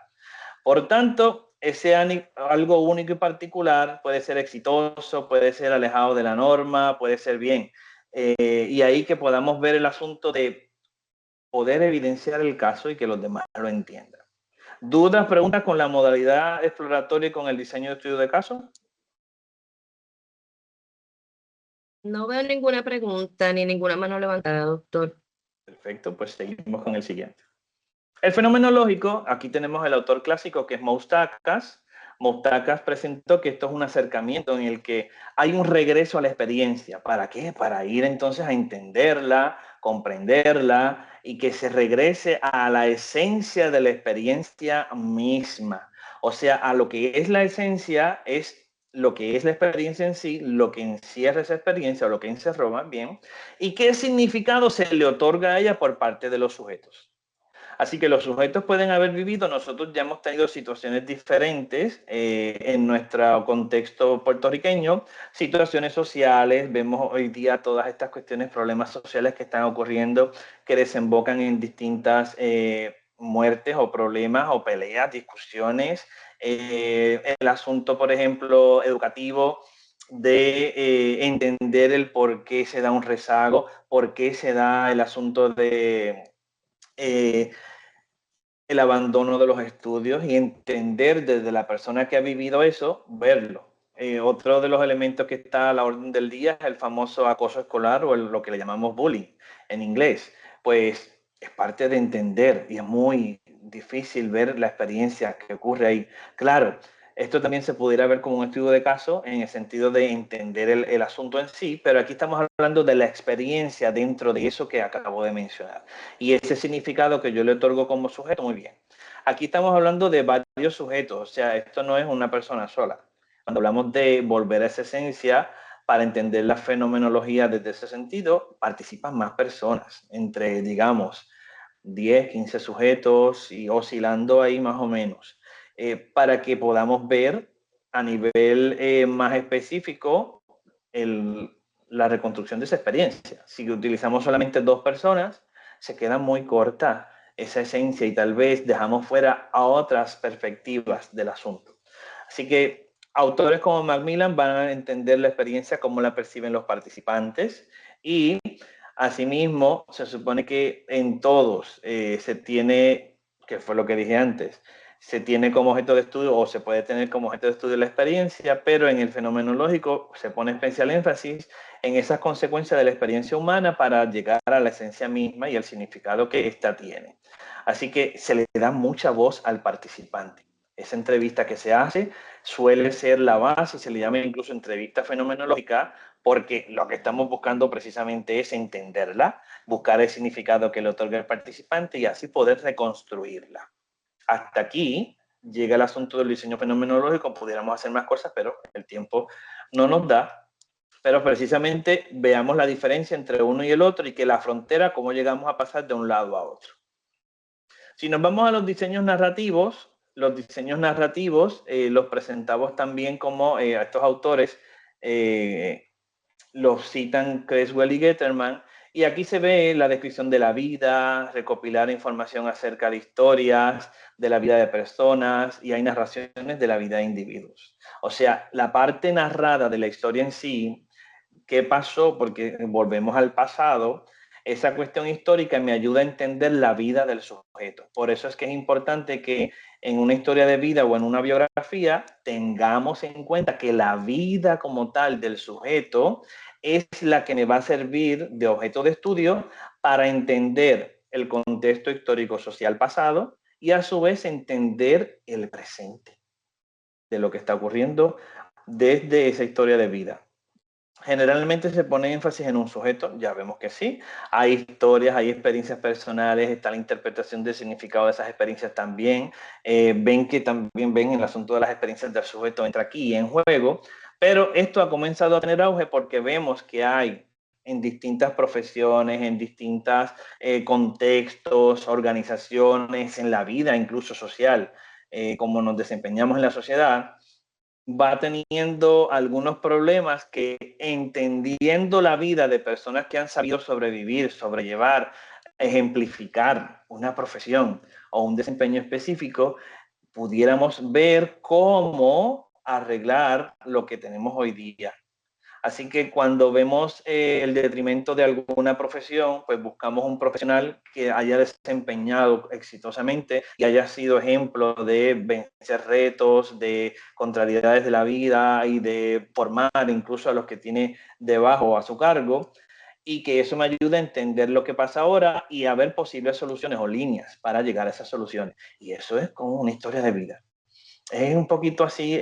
Por tanto, ese algo único y particular puede ser exitoso, puede ser alejado de la norma, puede ser bien. Y ahí que podamos ver el asunto de poder evidenciar el caso y que los demás lo entiendan. ¿Dudas, preguntas con la modalidad exploratoria y con el diseño de estudio de caso? No veo ninguna pregunta ni ninguna mano levantada, doctor. Perfecto, pues seguimos con el siguiente. El fenómeno lógico, aquí tenemos el autor clásico que es Moustakas. Moustakas presentó que esto es un acercamiento en el que hay un regreso a la experiencia. ¿Para qué? Para ir entonces a entenderla, comprenderla y que se regrese a la esencia de la experiencia misma. O sea, a lo que es la esencia es lo que es la experiencia en sí, lo que encierra esa experiencia o lo que encerró más bien, y qué significado se le otorga a ella por parte de los sujetos. Así que los sujetos pueden haber vivido, nosotros ya hemos tenido situaciones diferentes en nuestro contexto puertorriqueño, situaciones sociales, vemos hoy día todas estas cuestiones, problemas sociales que están ocurriendo, que desembocan en distintas muertes o problemas o peleas, discusiones. El asunto, por ejemplo, educativo, de entender el por qué se da un rezago, por qué se da el asunto de el abandono de los estudios y entender desde la persona que ha vivido eso, verlo. Otro de los elementos que está a la orden del día es el famoso acoso escolar o lo que le llamamos bullying en inglés. Pues es parte de entender y es muy difícil ver la experiencia que ocurre ahí. Claro, esto también se pudiera ver como un estudio de caso en el sentido de entender el asunto en sí, pero aquí estamos hablando de la experiencia dentro de eso que acabo de mencionar. Y ese significado que yo le otorgo como sujeto, muy bien. Aquí estamos hablando de varios sujetos, o sea, esto no es una persona sola. Cuando hablamos de volver a esa esencia, para entender la fenomenología desde ese sentido, participan más personas, entre, digamos, 10, 15 sujetos y oscilando ahí más o menos, para que podamos ver a nivel más específico la reconstrucción de esa experiencia. Si utilizamos solamente 2 personas, se queda muy corta esa esencia y tal vez dejamos fuera a otras perspectivas del asunto. Así que autores como Macmillan van a entender la experiencia como la perciben los participantes y asimismo se supone que en todos se tiene, que fue lo que dije antes, se tiene como objeto de estudio o se puede tener como objeto de estudio la experiencia, pero en el fenomenológico se pone especial énfasis en esas consecuencias de la experiencia humana para llegar a la esencia misma y el significado que ésta tiene. Así que se le da mucha voz al participante. Esa entrevista que se hace suele ser la base, se le llama incluso entrevista fenomenológica, porque lo que estamos buscando precisamente es entenderla, buscar el significado que le otorga el participante y así poder reconstruirla. Hasta aquí llega el asunto del diseño fenomenológico, pudiéramos hacer más cosas, pero el tiempo no nos da. Pero precisamente veamos la diferencia entre uno y el otro y que la frontera, cómo llegamos a pasar de un lado a otro. Si nos vamos a los diseños narrativos los presentamos también como a estos autores los citan Creswell y Getterman, y aquí se ve la descripción de la vida, recopilar información acerca de historias, de la vida de personas, y hay narraciones de la vida de individuos. O sea, la parte narrada de la historia en sí, qué pasó, porque volvemos al pasado, esa cuestión histórica me ayuda a entender la vida del sujeto. Por eso es que es importante que en una historia de vida o en una biografía tengamos en cuenta que la vida como tal del sujeto es la que me va a servir de objeto de estudio para entender el contexto histórico-social pasado y a su vez entender el presente de lo que está ocurriendo desde esa historia de vida. Generalmente se pone énfasis en un sujeto, ya vemos que sí. Hay historias, hay experiencias personales, está la interpretación del significado de esas experiencias también. Ven que también ven el asunto de las experiencias del sujeto entra aquí en juego, pero esto ha comenzado a tener auge porque vemos que hay en distintas profesiones, en distintos contextos, organizaciones, en la vida incluso social, como nos desempeñamos en la sociedad, va teniendo algunos problemas que entendiendo la vida de personas que han sabido sobrevivir, sobrellevar, ejemplificar una profesión o un desempeño específico, pudiéramos ver cómo arreglar lo que tenemos hoy día. Así que cuando vemos el detrimento de alguna profesión, pues buscamos un profesional que haya desempeñado exitosamente y haya sido ejemplo de vencer retos, de contrariedades de la vida y de formar incluso a los que tiene debajo a su cargo, y que eso me ayude a entender lo que pasa ahora y a ver posibles soluciones o líneas para llegar a esas soluciones. Y eso es como una historia de vida. Es un poquito así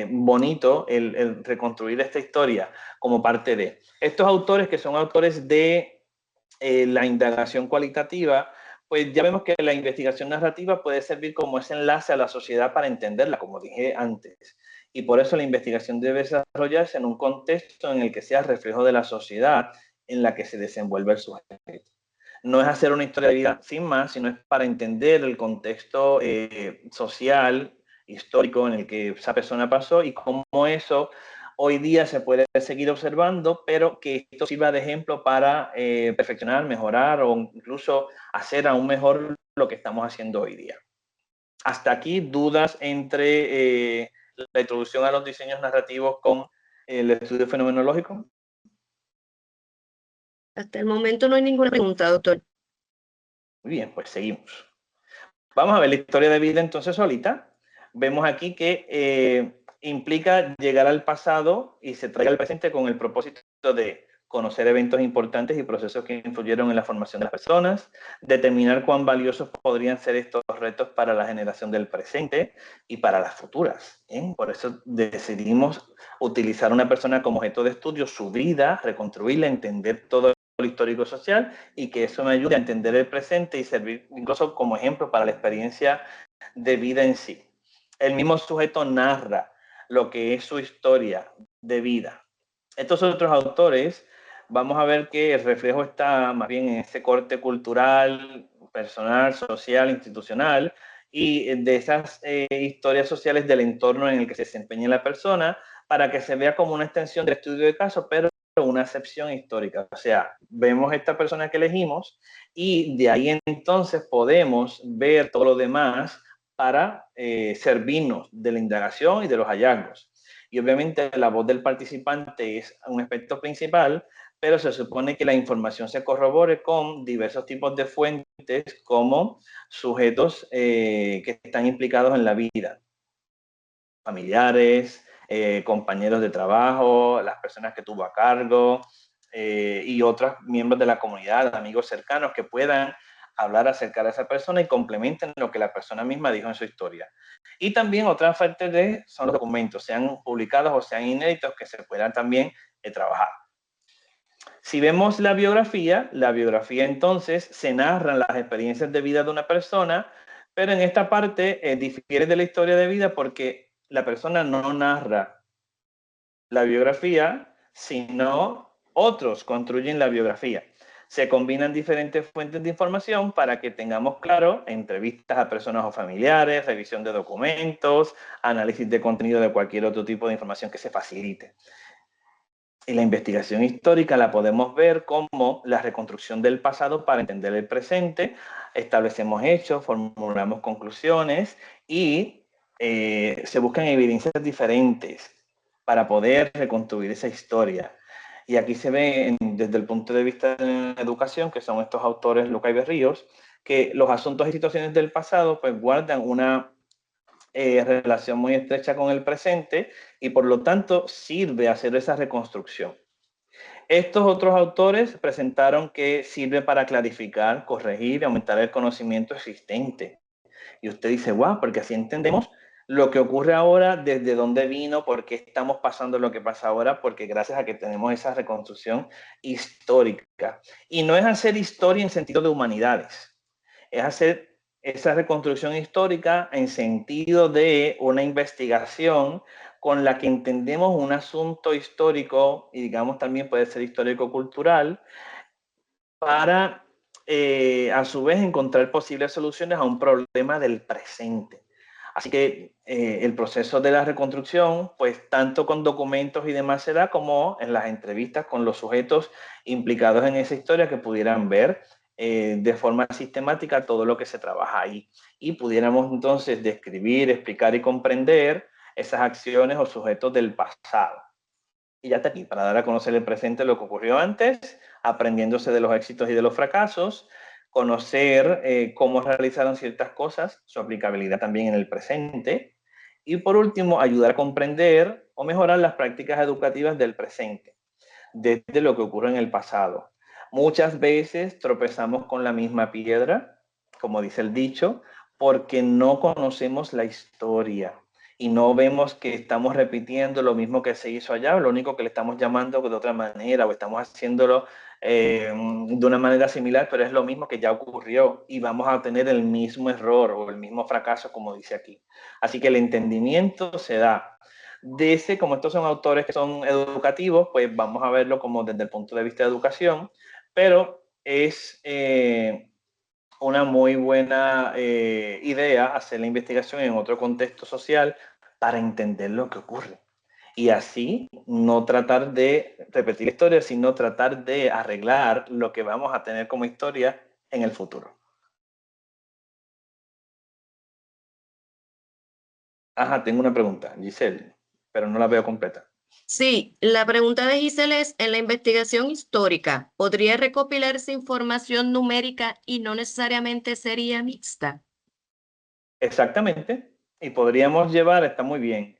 bonito el reconstruir esta historia como parte de estos autores que son autores de la indagación cualitativa. Pues ya vemos que la investigación narrativa puede servir como ese enlace a la sociedad para entenderla, como dije antes. Y por eso la investigación debe desarrollarse en un contexto en el que sea reflejo de la sociedad en la que se desenvuelve el sujeto. No es hacer una historia de vida sin más, sino es para entender el contexto social, histórico en el que esa persona pasó y cómo eso hoy día se puede seguir observando, pero que esto sirva de ejemplo para perfeccionar, mejorar o incluso hacer aún mejor lo que estamos haciendo hoy día. Hasta aquí, dudas entre la introducción a los diseños narrativos con el estudio fenomenológico. Hasta el momento no hay ninguna pregunta, doctor. Muy bien, pues seguimos. Vamos a ver la historia de vida entonces solita. Vemos aquí que implica llegar al pasado y se trae al presente con el propósito de conocer eventos importantes y procesos que influyeron en la formación de las personas, determinar cuán valiosos podrían ser estos retos para la generación del presente y para las futuras. Por eso decidimos utilizar a una persona como objeto de estudio, su vida, reconstruirla, entender todo el histórico social y que eso me ayude a entender el presente y servir incluso como ejemplo para la experiencia de vida en sí. El mismo sujeto narra lo que es su historia de vida. Estos otros autores, vamos a ver que el reflejo está más bien en ese corte cultural, personal, social, institucional y de esas historias sociales del entorno en el que se desempeña la persona para que se vea como una extensión del estudio de caso, pero una acepción histórica. O sea, vemos esta persona que elegimos y de ahí entonces podemos ver todo lo demás para servirnos de la indagación y de los hallazgos. Y obviamente la voz del participante es un aspecto principal, pero se supone que la información se corrobore con diversos tipos de fuentes como sujetos que están implicados en la vida, familiares, compañeros de trabajo, las personas que tuvo a cargo y otros miembros de la comunidad, amigos cercanos que puedan hablar acerca de esa persona y complementen lo que la persona misma dijo en su historia. Y también otra parte son los documentos, sean publicados o sean inéditos, que se puedan también trabajar. Si vemos la biografía entonces se narran las experiencias de vida de una persona, pero en esta parte difiere de la historia de vida porque la persona no narra la biografía, sino otros construyen la biografía. Se combinan diferentes fuentes de información para que tengamos claro entrevistas a personas o familiares, revisión de documentos, análisis de contenido de cualquier otro tipo de información que se facilite. Y la investigación histórica la podemos ver como la reconstrucción del pasado para entender el presente, establecemos hechos, formulamos conclusiones y se buscan evidencias diferentes para poder reconstruir esa historia. Y aquí se ve desde el punto de vista de la educación, que son estos autores Luca y Berríos, que los asuntos y situaciones del pasado pues guardan una relación muy estrecha con el presente y por lo tanto sirve hacer esa reconstrucción. Estos otros autores presentaron que sirve para clarificar, corregir y aumentar el conocimiento existente. Y usted dice, wow, porque así entendemos lo que ocurre ahora, desde dónde vino, por qué estamos pasando lo que pasa ahora, porque gracias a que tenemos esa reconstrucción histórica. Y no es hacer historia en sentido de humanidades, es hacer esa reconstrucción histórica en sentido de una investigación con la que entendemos un asunto histórico y digamos también puede ser histórico-cultural para a su vez encontrar posibles soluciones a un problema del presente. Así que el proceso de la reconstrucción, pues tanto con documentos y demás se da como en las entrevistas con los sujetos implicados en esa historia que pudieran ver de forma sistemática todo lo que se trabaja ahí. Y pudiéramos entonces describir, explicar y comprender esas acciones o sujetos del pasado. Y ya está aquí, para dar a conocer el presente, lo que ocurrió antes, aprendiéndose de los éxitos y de los fracasos, conocer cómo realizaron ciertas cosas, su aplicabilidad también en el presente, y por último, ayudar a comprender o mejorar las prácticas educativas del presente, desde lo que ocurre en el pasado. Muchas veces tropezamos con la misma piedra, como dice el dicho, porque no conocemos la historia y no vemos que estamos repitiendo lo mismo que se hizo allá, lo único que le estamos llamando de otra manera o estamos haciéndolo de una manera similar, pero es lo mismo que ya ocurrió y vamos a tener el mismo error o el mismo fracaso, como dice aquí. Así que el entendimiento se da de ese, como estos son autores que son educativos, pues vamos a verlo como desde el punto de vista de educación, pero es una muy buena idea hacer la investigación en otro contexto social para entender lo que ocurre. Y así no tratar de repetir la historia, sino tratar de arreglar lo que vamos a tener como historia en el futuro. Ajá, tengo una pregunta, Giselle, pero no la veo completa. Sí, la pregunta de Giselle es, en la investigación histórica, ¿podría recopilarse información numérica y no necesariamente sería mixta? Exactamente. Y podríamos llevar, está muy bien,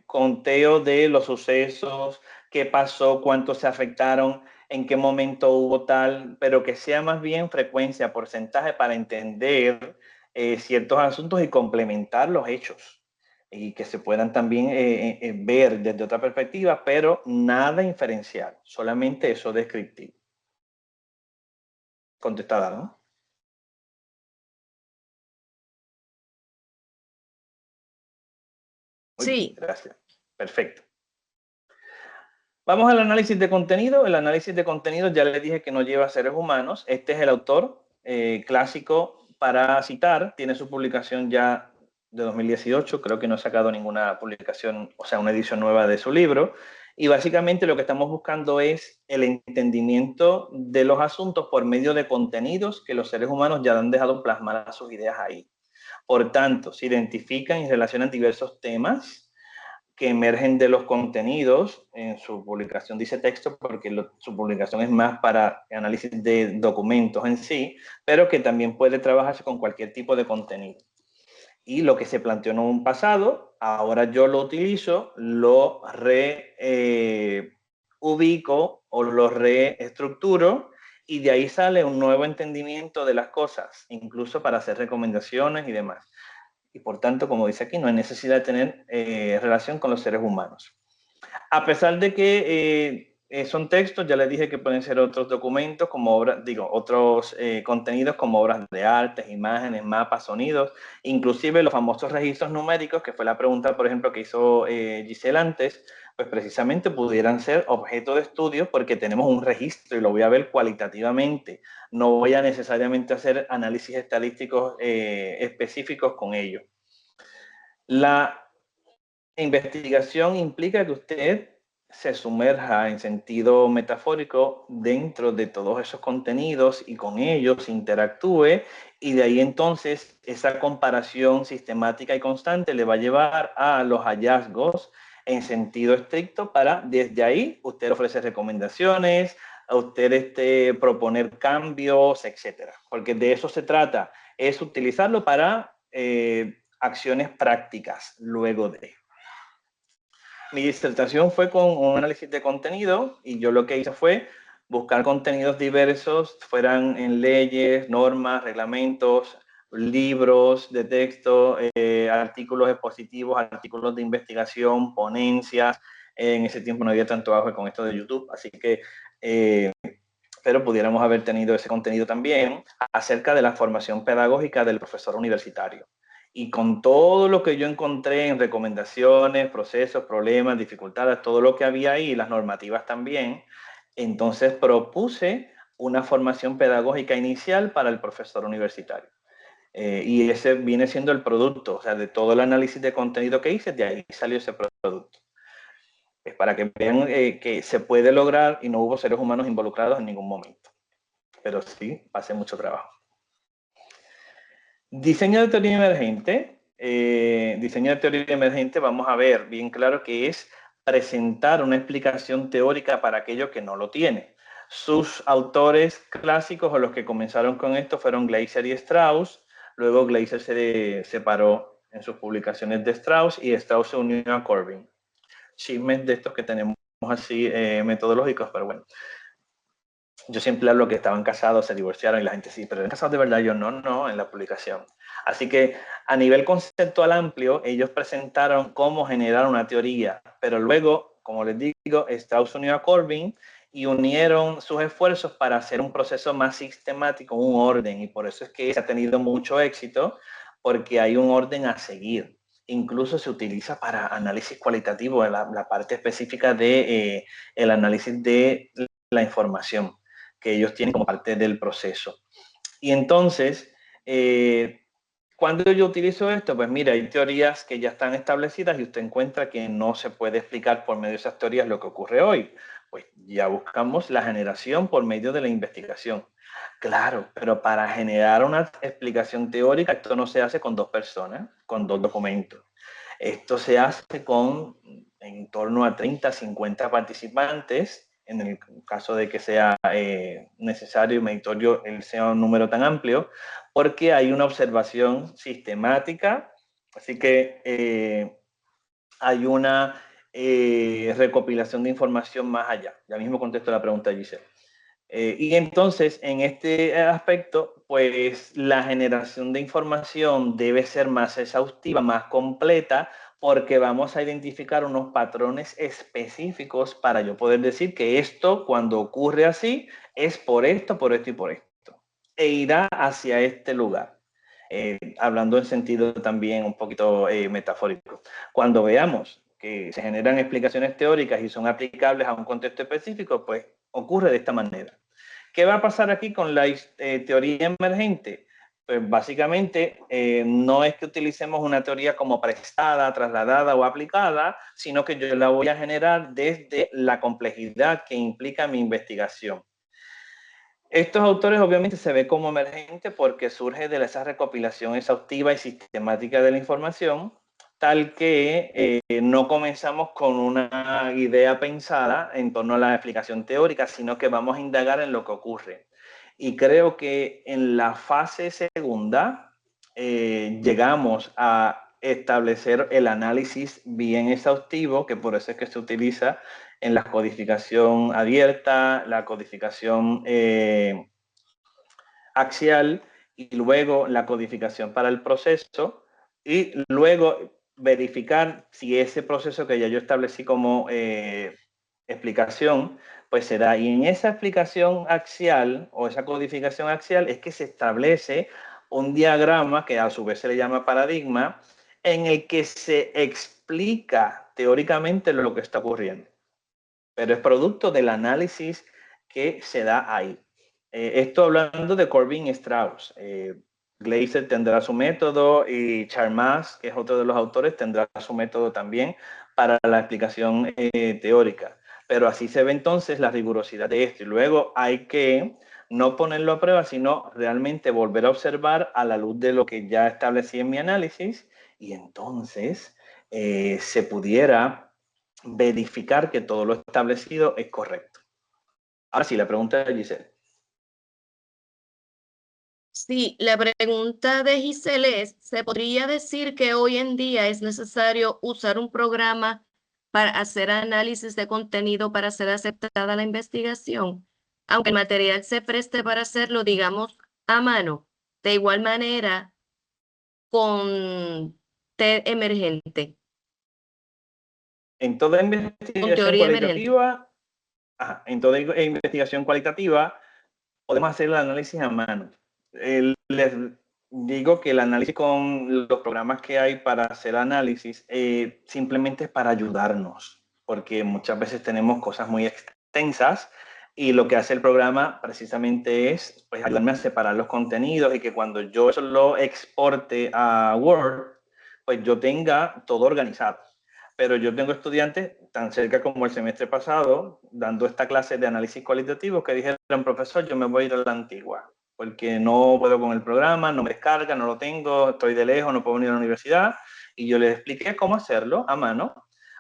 conteo de los sucesos, qué pasó, cuántos se afectaron, en qué momento hubo tal, pero que sea más bien frecuencia, porcentaje para entender ciertos asuntos y complementar los hechos y que se puedan también ver desde otra perspectiva, pero nada inferencial, solamente eso descriptivo. Contestada, ¿no? Muy bien, Sí, gracias. Perfecto. Vamos al análisis de contenido. El análisis de contenido ya les dije que no lleva seres humanos. Este es el autor clásico para citar. Tiene su publicación ya de 2018. Creo que no ha sacado ninguna publicación, o sea, una edición nueva de su libro. Y básicamente lo que estamos buscando es el entendimiento de los asuntos por medio de contenidos que los seres humanos ya han dejado plasmar sus ideas ahí. Por tanto, se identifican y relacionan diversos temas que emergen de los contenidos. En su publicación dice texto porque su publicación es más para análisis de documentos en sí, pero que también puede trabajarse con cualquier tipo de contenido. Y lo que se planteó en un pasado, ahora yo lo utilizo, lo reubico o lo reestructuro y de ahí sale un nuevo entendimiento de las cosas, incluso para hacer recomendaciones y demás. Y por tanto, como dice aquí, no hay necesidad de tener relación con los seres humanos. A pesar de que son textos, ya les dije que pueden ser otros documentos, como obras, digo, otros contenidos como obras de arte, imágenes, mapas, sonidos, inclusive los famosos registros numéricos, que fue la pregunta, por ejemplo, que hizo Giselle antes, pues precisamente pudieran ser objeto de estudio porque tenemos un registro y lo voy a ver cualitativamente. No voy a necesariamente hacer análisis estadísticos específicos con ello. La investigación implica que usted se sumerja en sentido metafórico dentro de todos esos contenidos y con ellos interactúe, y de ahí entonces esa comparación sistemática y constante le va a llevar a los hallazgos en sentido estricto para desde ahí usted ofrecer recomendaciones, a usted proponer cambios, etcétera. Porque de eso se trata, es utilizarlo para acciones prácticas luego de. Mi disertación fue con un análisis de contenido y yo lo que hice fue buscar contenidos diversos, fueran en leyes, normas, reglamentos, libros de texto, artículos expositivos, artículos de investigación, ponencias. En ese tiempo no había tanto auge con esto de YouTube, así que pero pudiéramos haber tenido ese contenido también acerca de la formación pedagógica del profesor universitario. Y con todo lo que yo encontré en recomendaciones, procesos, problemas, dificultades, todo lo que había ahí, las normativas también, entonces propuse una formación pedagógica inicial para el profesor universitario. Y ese viene siendo el producto, o sea, de todo el análisis de contenido que hice, de ahí salió ese producto. Es para que vean que se puede lograr y no hubo seres humanos involucrados en ningún momento. pero sí pasé mucho trabajo. Diseño de teoría emergente. Diseño de teoría emergente, vamos a ver bien claro que es presentar una explicación teórica para aquello que no lo tiene. Sus autores clásicos o los que comenzaron con esto fueron Gleiser y Strauss. Luego Gleiser se separó en sus publicaciones de Strauss y Strauss se unió a Corbin. Chismes de estos que tenemos así metodológicos, pero bueno. Yo siempre hablo que estaban casados, se divorciaron y la gente sí, pero ¿eran casados de verdad? Yo no, en la publicación. Así que a nivel conceptual amplio, ellos presentaron cómo generar una teoría, pero luego, como les digo, Strauss unió a Corbin y unieron sus esfuerzos para hacer un proceso más sistemático, un orden, y por eso es que se ha tenido mucho éxito, porque hay un orden a seguir. Incluso se utiliza para análisis cualitativo, la parte específica de el análisis de la información que ellos tienen como parte del proceso. Y entonces, cuando yo utilizo esto, pues mira, hay teorías que ya están establecidas y usted encuentra que no se puede explicar por medio de esas teorías lo que ocurre hoy. Pues ya buscamos la generación por medio de la investigación. Claro, pero para generar una explicación teórica, esto no se hace con dos personas, con dos documentos. Esto se hace con en torno a 30, 50 participantes, en el caso de que sea necesario y meritorio sea un número tan amplio, porque hay una observación sistemática, así que hay una recopilación de información más allá. Ya mismo contesto la pregunta de Giselle. Y entonces, en este aspecto, pues la generación de información debe ser más exhaustiva, más completa, porque vamos a identificar unos patrones específicos para yo poder decir que esto, cuando ocurre así, es por esto, por esto y por esto. E irá hacia este lugar. Hablando en sentido también un poquito metafórico. Cuando veamos que se generan explicaciones teóricas y son aplicables a un contexto específico, pues ocurre de esta manera. ¿Qué va a pasar aquí con la teoría emergente? Pues básicamente no es que utilicemos una teoría como prestada, trasladada o aplicada, sino que yo la voy a generar desde la complejidad que implica mi investigación. Estos autores obviamente se ve como emergente porque surge de esa recopilación exhaustiva y sistemática de la información, tal que no comenzamos con una idea pensada en torno a la explicación teórica, sino que vamos a indagar en lo que ocurre. Y creo que en la fase segunda llegamos a establecer el análisis bien exhaustivo, que por eso es que se utiliza en la codificación abierta, la codificación axial y luego la codificación para el proceso y luego verificar si ese proceso que ya yo establecí como explicación, pues se da. Y en esa explicación axial o esa codificación axial es que se establece un diagrama que a su vez se le llama paradigma, en el que se explica teóricamente lo que está ocurriendo, pero es producto del análisis que se da ahí. Esto hablando de Corbin y Strauss. Gleiser tendrá su método y Charmas, que es otro de los autores, tendrá su método también para la explicación teórica. Pero así se ve entonces la rigurosidad de esto. Y luego hay que no ponerlo a prueba, sino realmente volver a observar a la luz de lo que ya establecí en mi análisis y entonces se pudiera verificar que todo lo establecido es correcto. Ahora sí, la pregunta de Giselle. Sí, la pregunta de Giselle es, ¿se podría decir que hoy en día es necesario usar un programa para hacer análisis de contenido para ser aceptada la investigación? Aunque el material se preste para hacerlo, digamos, a mano. De igual manera, con TED emergente, En toda con investigación teoría emergente. cualitativa, en toda investigación cualitativa, podemos hacer el análisis a mano. Les digo que el análisis con los programas que hay para hacer análisis simplemente es para ayudarnos, porque muchas veces tenemos cosas muy extensas y lo que hace el programa precisamente es pues, ayudarme a separar los contenidos y que cuando yo eso lo exporte a Word, pues yo tenga todo organizado. pero yo tengo estudiantes tan cerca como el semestre pasado, dando esta clase de análisis cualitativo, que dijeron, profesor, yo me voy a ir a la antigua, porque no puedo con el programa, no me descarga, no lo tengo, estoy de lejos, no puedo venir a la universidad. Y yo les expliqué cómo hacerlo a mano.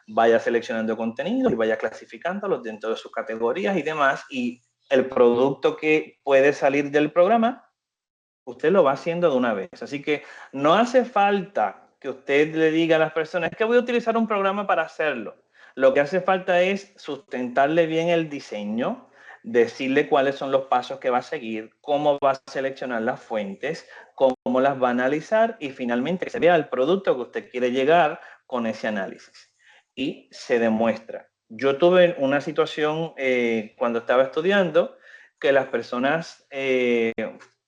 Vaya seleccionando contenidos y vaya clasificándolos dentro de sus categorías y demás. Y el producto que puede salir del programa, usted lo va haciendo de una vez. Así que no hace falta que usted le diga a las personas, es que voy a utilizar un programa para hacerlo. Lo que hace falta es sustentarle bien el diseño, decirle cuáles son los pasos que va a seguir, cómo va a seleccionar las fuentes, cómo las va a analizar y finalmente que se vea el producto que usted quiere llegar con ese análisis. Y se demuestra. Yo tuve una situación cuando estaba estudiando que las personas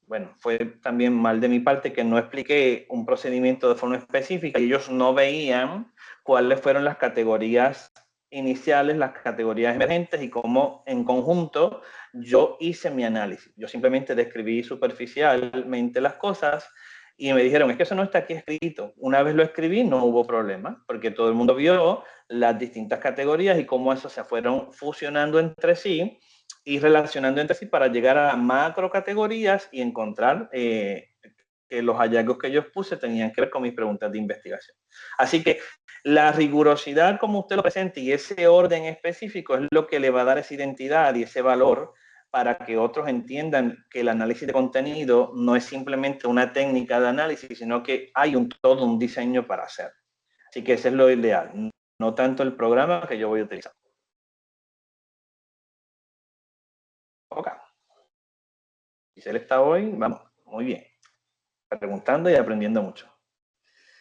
bueno, fue también mal de mi parte que no expliqué un procedimiento de forma específica y ellos no veían cuáles fueron las categorías iniciales, las categorías emergentes y cómo en conjunto yo hice mi análisis. Yo simplemente describí superficialmente las cosas y me dijeron, es que eso no está aquí escrito. Una vez lo escribí, no hubo problema, porque todo el mundo vio las distintas categorías y cómo eso se fueron fusionando entre sí y relacionando entre sí para llegar a macro categorías y encontrar que los hallazgos que yo puse tenían que ver con mis preguntas de investigación. Así que la rigurosidad como usted lo presenta y ese orden específico es lo que le va a dar esa identidad y ese valor para que otros entiendan que el análisis de contenido no es simplemente una técnica de análisis, sino que hay todo un diseño para hacer. Así que ese es lo ideal, no tanto el programa que yo voy a utilizar. Ok. Giselle está hoy, vamos, muy bien, preguntando y aprendiendo mucho.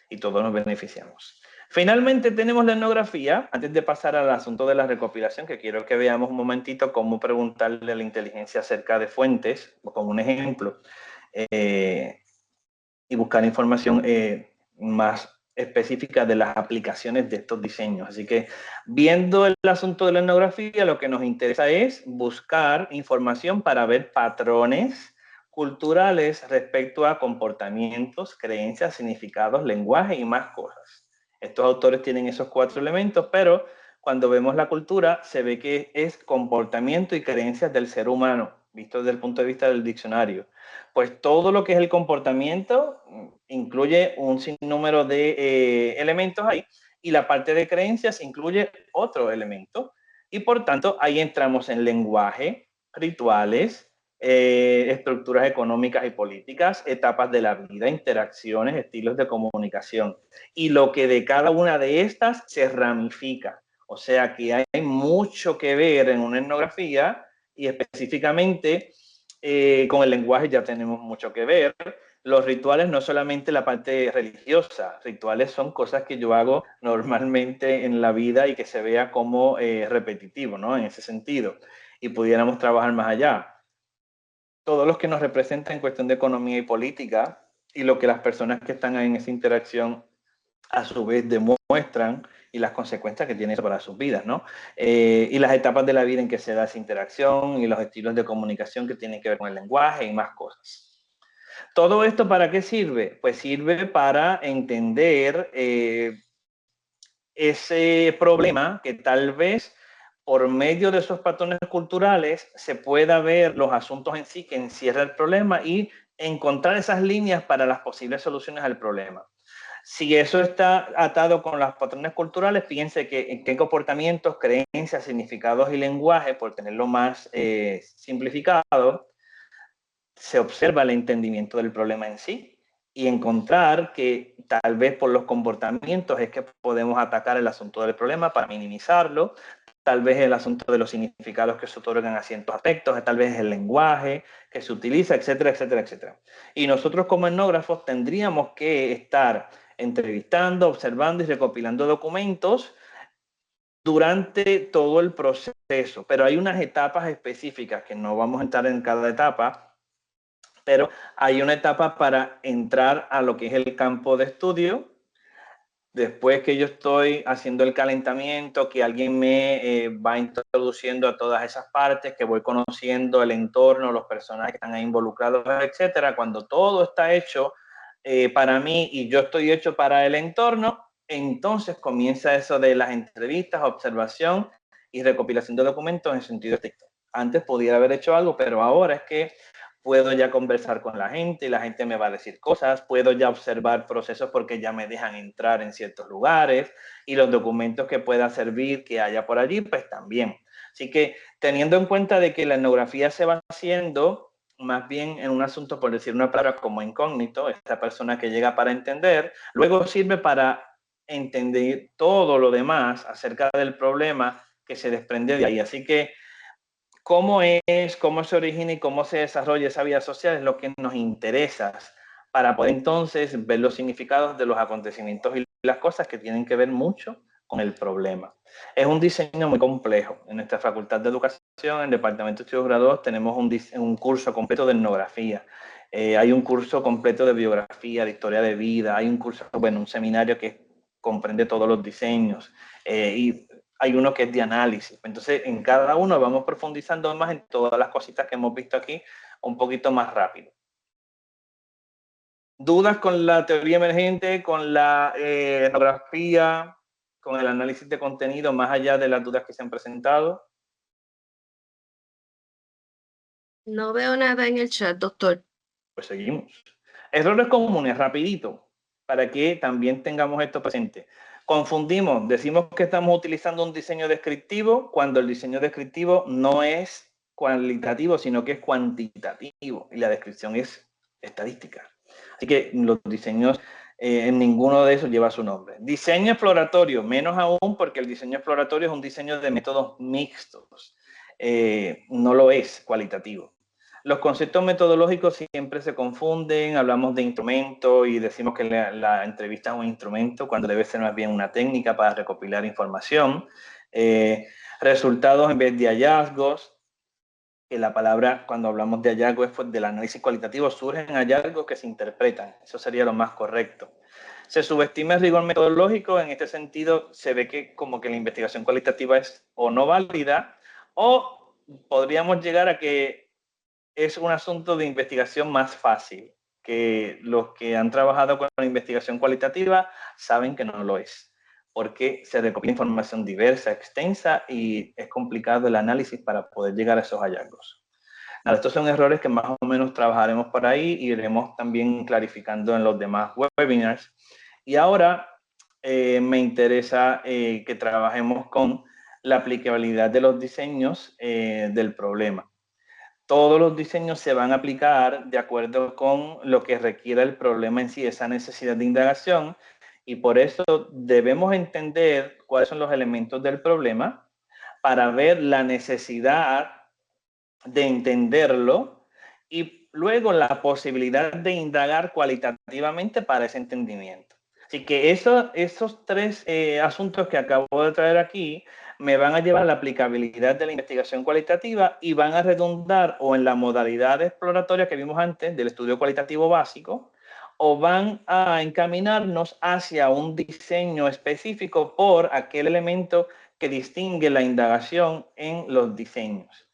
Y todos nos beneficiamos. Finalmente tenemos la etnografía. Antes de pasar al asunto de la recopilación, que quiero que veamos un momentito cómo preguntarle a la inteligencia acerca de fuentes, como un ejemplo, y buscar información más específica de las aplicaciones de estos diseños. Así que viendo el asunto de la etnografía, lo que nos interesa es buscar información para ver patrones culturales respecto a comportamientos, creencias, significados, lenguaje y más cosas. Estos autores tienen esos 4 elementos, pero cuando vemos la cultura se ve que es comportamiento y creencias del ser humano, visto desde el punto de vista del diccionario. Pues todo lo que es el comportamiento incluye un sinnúmero de elementos ahí y la parte de creencias incluye otro elemento y por tanto ahí entramos en lenguaje, rituales, estructuras económicas y políticas, etapas de la vida, interacciones, estilos de comunicación y lo que de cada una de estas se ramifica. O sea que hay mucho que ver en una etnografía y específicamente con el lenguaje ya tenemos mucho que ver. Los rituales no solamente la parte religiosa, rituales son cosas que yo hago normalmente en la vida y que se vea como repetitivo, ¿no? En ese sentido. Y pudiéramos trabajar más allá. Todos los que nos representan en cuestión de economía y política y lo que las personas que están en esa interacción a su vez demuestran y las consecuencias que tiene eso para sus vidas, ¿no? Y las etapas de la vida en que se da esa interacción y los estilos de comunicación que tienen que ver con el lenguaje y más cosas. ¿Todo esto para qué sirve? Pues sirve para entender ese problema que tal vez por medio de esos patrones culturales se pueda ver los asuntos en sí que encierra el problema y encontrar esas líneas para las posibles soluciones al problema. Si eso está atado con los patrones culturales, piense que en qué comportamientos, creencias, significados y lenguaje, por tenerlo más simplificado, se observa el entendimiento del problema en sí y encontrar que tal vez por los comportamientos es que podemos atacar el asunto del problema para minimizarlo, tal vez el asunto de los significados que se otorgan a ciertos aspectos, tal vez el lenguaje que se utiliza, etcétera, etcétera, etcétera. Y nosotros como etnógrafos tendríamos que estar entrevistando, observando y recopilando documentos durante todo el proceso, pero hay unas etapas específicas que no vamos a entrar en cada etapa, pero hay una etapa para entrar a lo que es el campo de estudio. Después que yo estoy haciendo el calentamiento, que alguien me va introduciendo a todas esas partes, que voy conociendo el entorno, los personajes que están ahí involucrados, etcétera. Cuando todo está hecho para mí y yo estoy hecho para el entorno, entonces comienza eso de las entrevistas, observación y recopilación de documentos en sentido estricto. Antes podía haber hecho algo, pero ahora es que puedo ya conversar con la gente y la gente me va a decir cosas, puedo ya observar procesos porque ya me dejan entrar en ciertos lugares y los documentos que pueda servir que haya por allí, pues también. Así que teniendo en cuenta de que la etnografía se va haciendo más bien en un asunto, por decir una palabra, como incógnito, esta persona que llega para entender, luego sirve para entender todo lo demás acerca del problema que se desprende de ahí. Así que cómo es, cómo se origina y cómo se desarrolla esa vida social es lo que nos interesa para poder entonces ver los significados de los acontecimientos y las cosas que tienen que ver mucho con el problema. Es un diseño muy complejo. En nuestra Facultad de Educación, en el Departamento de Estudios Graduados, tenemos un curso completo de etnografía. Hay un curso completo de biografía, de historia de vida. Hay un curso, bueno, un seminario que comprende todos los diseños. Y hay uno que es de análisis. Entonces, en cada uno vamos profundizando más en todas las cositas que hemos visto aquí, un poquito más rápido. ¿Dudas con la teoría emergente, con la etnografía, con el análisis de contenido, más allá de las dudas que se han presentado? No veo nada en el chat, doctor. Pues seguimos. Errores comunes, rapidito, para que también tengamos esto presente. Confundimos, decimos que estamos utilizando un diseño descriptivo cuando el diseño descriptivo no es cualitativo, sino que es cuantitativo y la descripción es estadística. Así que los diseños, en ninguno de esos lleva su nombre. Diseño exploratorio, menos aún porque el diseño exploratorio es un diseño de métodos mixtos. No lo es cualitativo. Los conceptos metodológicos siempre se confunden, hablamos de instrumento y decimos que la entrevista es un instrumento cuando debe ser más bien una técnica para recopilar información. Resultados en vez de hallazgos, que la palabra cuando hablamos de hallazgos es del análisis cualitativo, surgen hallazgos que se interpretan, eso sería lo más correcto. Se subestima el rigor metodológico, en este sentido se ve que como que la investigación cualitativa es o no válida o podríamos llegar a que es un asunto de investigación más fácil, que los que han trabajado con la investigación cualitativa saben que no lo es, porque se recopila información diversa, extensa y es complicado el análisis para poder llegar a esos hallazgos. Nada, estos son errores que más o menos trabajaremos por ahí y iremos también clarificando en los demás webinars. Y ahora me interesa que trabajemos con la aplicabilidad de los diseños del problema. Todos los diseños se van a aplicar de acuerdo con lo que requiera el problema en sí, esa necesidad de indagación, y por eso debemos entender cuáles son los elementos del problema para ver la necesidad de entenderlo y luego la posibilidad de indagar cualitativamente para ese entendimiento. Así que esos tres asuntos que acabo de traer aquí me van a llevar a la aplicabilidad de la investigación cualitativa y van a redundar o en la modalidad exploratoria que vimos antes del estudio cualitativo básico o van a encaminarnos hacia un diseño específico por aquel elemento que distingue la indagación en los diseños.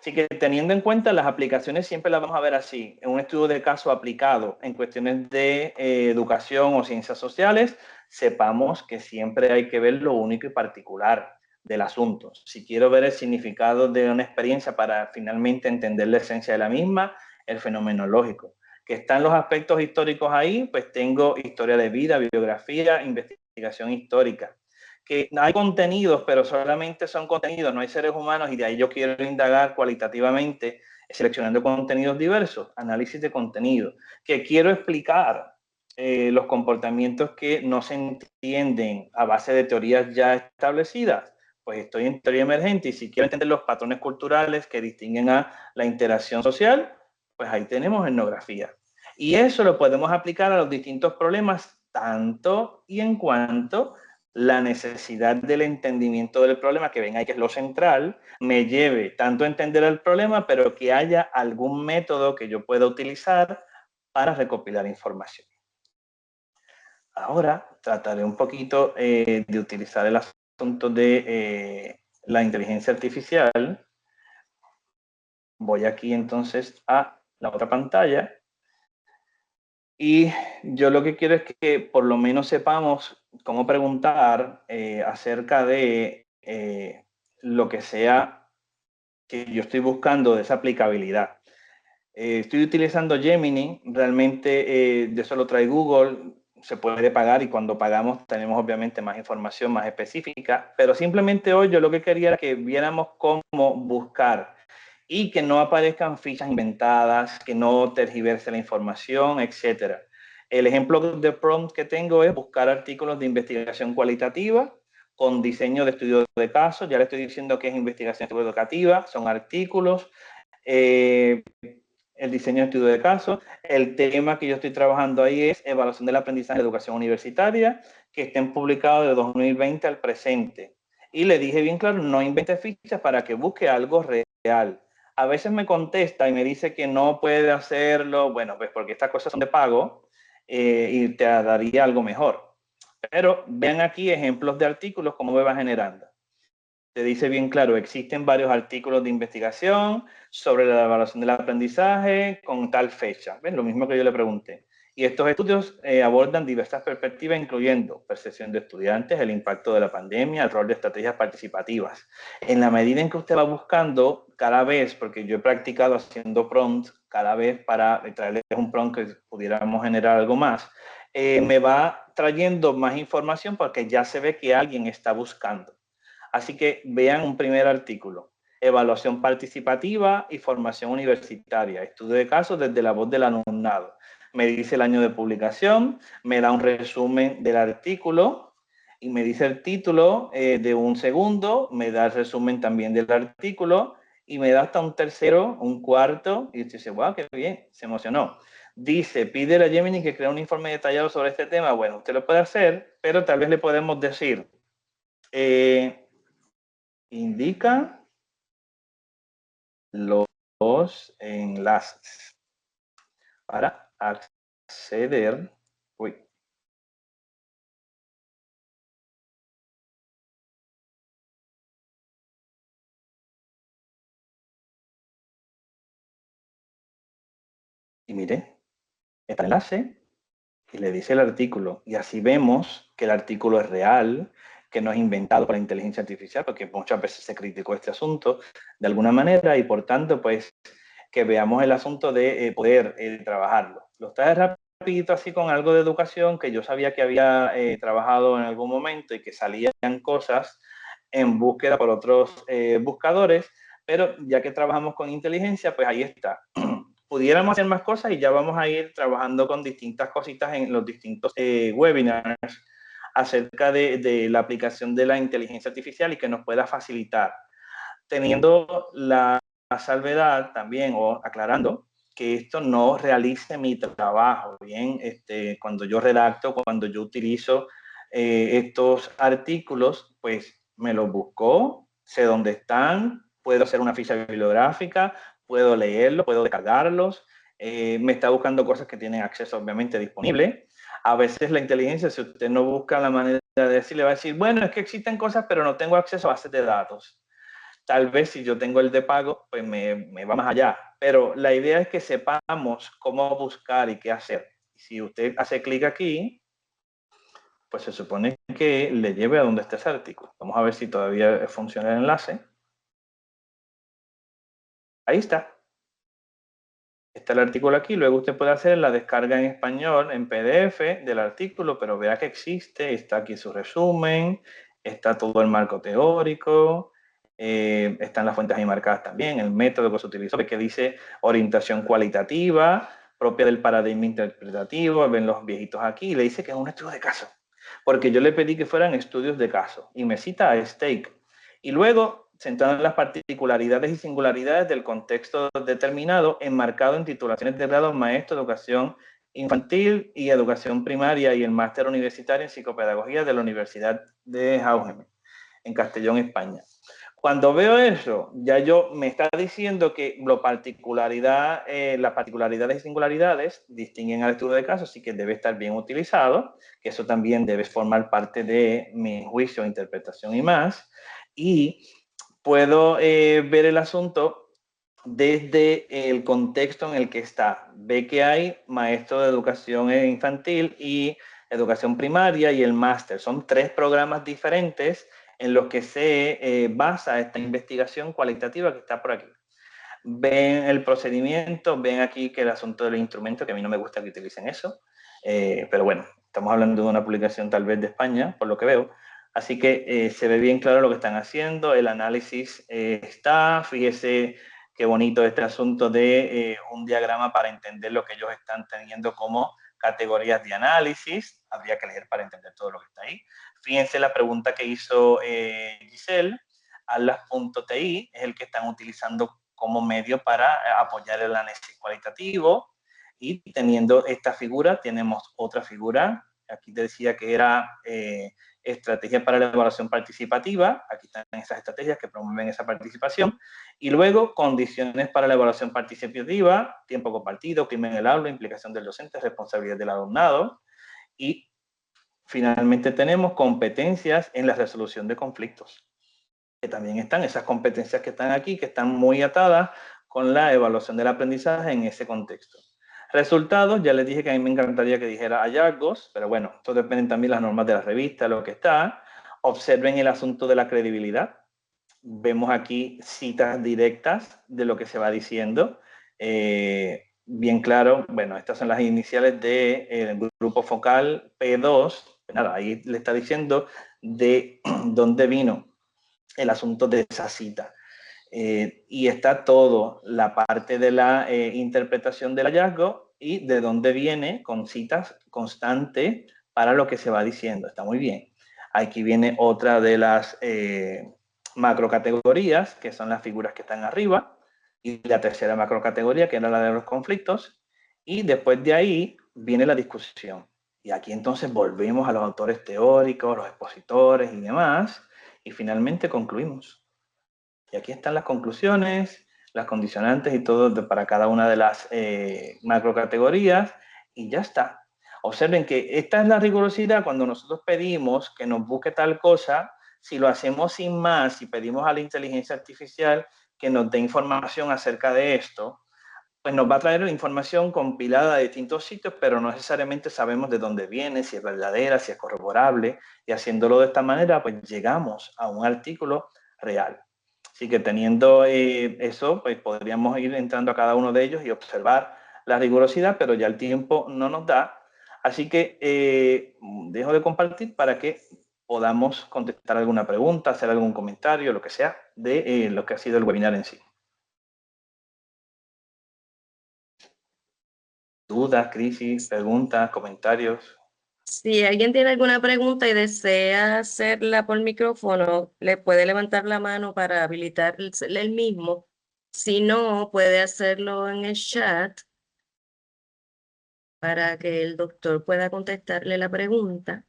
Así que teniendo en cuenta las aplicaciones siempre las vamos a ver así, en un estudio de caso aplicado en cuestiones de educación o ciencias sociales, sepamos que siempre hay que ver lo único y particular del asunto. Si quiero ver el significado de una experiencia para finalmente entender la esencia de la misma, el fenomenológico. Que están los aspectos históricos ahí, pues tengo historia de vida, biografía, investigación histórica. Que hay contenidos, pero solamente son contenidos, no hay seres humanos y de ahí yo quiero indagar cualitativamente seleccionando contenidos diversos, análisis de contenido, que quiero explicar los comportamientos que no se entienden a base de teorías ya establecidas, pues estoy en teoría emergente y si quiero entender los patrones culturales que distinguen a la interacción social, pues ahí tenemos etnografía. Y eso lo podemos aplicar a los distintos problemas, tanto y en cuanto la necesidad del entendimiento del problema, que ven ahí que es lo central, me lleve tanto a entender el problema, pero que haya algún método que yo pueda utilizar para recopilar información. Ahora trataré un poquito de utilizar el asunto de la inteligencia artificial. Voy aquí entonces a la otra pantalla. Y yo lo que quiero es que por lo menos sepamos cómo preguntar acerca de lo que sea que yo estoy buscando de esa aplicabilidad. Estoy utilizando Gemini, realmente de eso lo trae Google, se puede pagar y cuando pagamos tenemos obviamente más información más específica, pero simplemente hoy yo lo que quería era que viéramos cómo buscar y que no aparezcan fichas inventadas, que no tergiverse la información, etcétera. El ejemplo de prompt que tengo es buscar artículos de investigación cualitativa con diseño de estudio de casos. Ya le estoy diciendo que es investigación educativa, son artículos. Eh, el diseño de estudio de caso. El tema que yo estoy trabajando ahí es evaluación del aprendizaje de educación universitaria, que estén publicados de 2020 al presente. Y le dije bien claro, no invente fichas para que busque algo real. A veces me contesta y me dice que no puede hacerlo, bueno, pues porque estas cosas son de pago y te daría algo mejor. Pero vean aquí ejemplos de artículos, cómo me va generando. Te dice bien claro, existen varios artículos de investigación sobre la evaluación del aprendizaje con tal fecha. ¿Ven? Lo mismo que yo le pregunté. Y estos estudios abordan diversas perspectivas, incluyendo percepción de estudiantes, el impacto de la pandemia, el rol de estrategias participativas. En la medida en que usted va buscando, cada vez, porque yo he practicado haciendo prompts, cada vez para traerles un prompt que pudiéramos generar algo más, me va trayendo más información porque ya se ve que alguien está buscando. Así que vean un primer artículo. Evaluación participativa y formación universitaria. Estudio de casos desde la voz del alumnado. Me dice el año de publicación, me da un resumen del artículo y me dice el título de un segundo, me da el resumen también del artículo y me da hasta un tercero, un cuarto y usted dice, wow, qué bien, se emocionó. Dice, pide a Gemini que crea un informe detallado sobre este tema. Bueno, usted lo puede hacer, pero tal vez le podemos decir, indica los enlaces para acceder. Uy. Y mire, está el enlace y le dice el artículo. Y así vemos que el artículo es real, que no es inventado por la inteligencia artificial, porque muchas veces se criticó este asunto de alguna manera y por tanto, pues, que veamos el asunto de poder trabajarlo. Lo trae rapidito así con algo de educación que yo sabía que había trabajado en algún momento y que salían cosas en búsqueda por otros buscadores, pero ya que trabajamos con inteligencia, pues ahí está. Pudiéramos hacer más cosas y ya vamos a ir trabajando con distintas cositas en los distintos webinars acerca de la aplicación de la inteligencia artificial y que nos pueda facilitar, teniendo la salvedad también o aclarando que esto no realice mi trabajo, bien, cuando yo redacto, cuando yo utilizo estos artículos, pues me los busco, sé dónde están, puedo hacer una ficha bibliográfica, puedo leerlos, puedo descargarlos, me está buscando cosas que tienen acceso obviamente disponible. A veces la inteligencia, si usted no busca la manera de decirle, va a decir, bueno, es que existen cosas, pero no tengo acceso a bases de datos. Tal vez si yo tengo el de pago, pues me va más allá. Pero la idea es que sepamos cómo buscar y qué hacer. Si usted hace clic aquí, pues se supone que le lleve a donde está ese artículo. Vamos a ver si todavía funciona el enlace. Ahí está. Está el artículo aquí. Luego usted puede hacer la descarga en español, en PDF del artículo, pero vea que existe. Está aquí su resumen. Está todo el marco teórico. Están las fuentes ahí marcadas también, el método que se utilizó, que dice orientación cualitativa, propia del paradigma interpretativo. Ven los viejitos aquí y le dice que es un estudio de caso, porque yo le pedí que fueran estudios de caso y me cita a Stake. Y luego, centrado en las particularidades y singularidades del contexto determinado, enmarcado en titulaciones de grado maestro, educación infantil y educación primaria y el máster universitario en psicopedagogía de la Universidad de Jaume, en Castellón, España. Cuando veo eso, ya yo me está diciendo que las particularidades y singularidades distinguen al estudio de caso, así que debe estar bien utilizado, que eso también debe formar parte de mi juicio, interpretación y más. Y puedo ver el asunto desde el contexto en el que está. Ve que hay maestro de educación infantil y educación primaria y el máster. Son 3 programas diferentes en los que se basa esta investigación cualitativa que está por aquí. Ven el procedimiento, ven aquí que el asunto del instrumento, que a mí no me gusta que utilicen eso, pero bueno, estamos hablando de una publicación tal vez de España, por lo que veo, así que se ve bien claro lo que están haciendo, el análisis está, fíjese qué bonito este asunto de un diagrama para entender lo que ellos están teniendo como categorías de análisis, habría que leer para entender todo lo que está ahí. Fíjense la pregunta que hizo Giselle, atlas.ti es el que están utilizando como medio para apoyar el análisis cualitativo, y teniendo esta figura tenemos otra figura, aquí te decía que era estrategia para la evaluación participativa, aquí están esas estrategias que promueven esa participación, y luego condiciones para la evaluación participativa, tiempo compartido, clima en el aula, implicación del docente, responsabilidad del alumnado, y finalmente tenemos competencias en la resolución de conflictos, que también están esas competencias que están aquí, que están muy atadas con la evaluación del aprendizaje en ese contexto. Resultados, ya les dije que a mí me encantaría que dijera hallazgos, pero bueno, esto depende también de las normas de la revista, lo que está. Observen el asunto de la credibilidad. Vemos aquí citas directas de lo que se va diciendo. Bien claro, bueno, estas son las iniciales del grupo focal P2. Nada, ahí le está diciendo de dónde vino el asunto de esa cita. Y está todo, la parte de la interpretación del hallazgo y de dónde viene, con citas constantes para lo que se va diciendo. Está muy bien. Aquí viene otra de las macrocategorías, que son las figuras que están arriba, y la tercera macrocategoría, que era la de los conflictos, y después de ahí viene la discusión. Y aquí entonces volvemos a los autores teóricos, los expositores y demás, y finalmente concluimos. Y aquí están las conclusiones, las condicionantes y todo para cada una de las macrocategorías, y ya está. Observen que esta es la rigurosidad cuando nosotros pedimos que nos busque tal cosa. Si lo hacemos sin más, si pedimos a la inteligencia artificial que nos dé información acerca de esto, pues nos va a traer información compilada de distintos sitios, pero no necesariamente sabemos de dónde viene, si es verdadera, si es corroborable, y haciéndolo de esta manera, pues llegamos a un artículo real. Así que teniendo eso, pues podríamos ir entrando a cada uno de ellos y observar la rigurosidad, pero ya el tiempo no nos da. Así que dejo de compartir para que podamos contestar alguna pregunta, hacer algún comentario, lo que sea, de lo que ha sido el webinar en sí. Dudas, crisis, preguntas, comentarios. Si alguien tiene alguna pregunta y desea hacerla por micrófono, le puede levantar la mano para habilitar el mismo. Si no, puede hacerlo en el chat para que el doctor pueda contestarle la pregunta.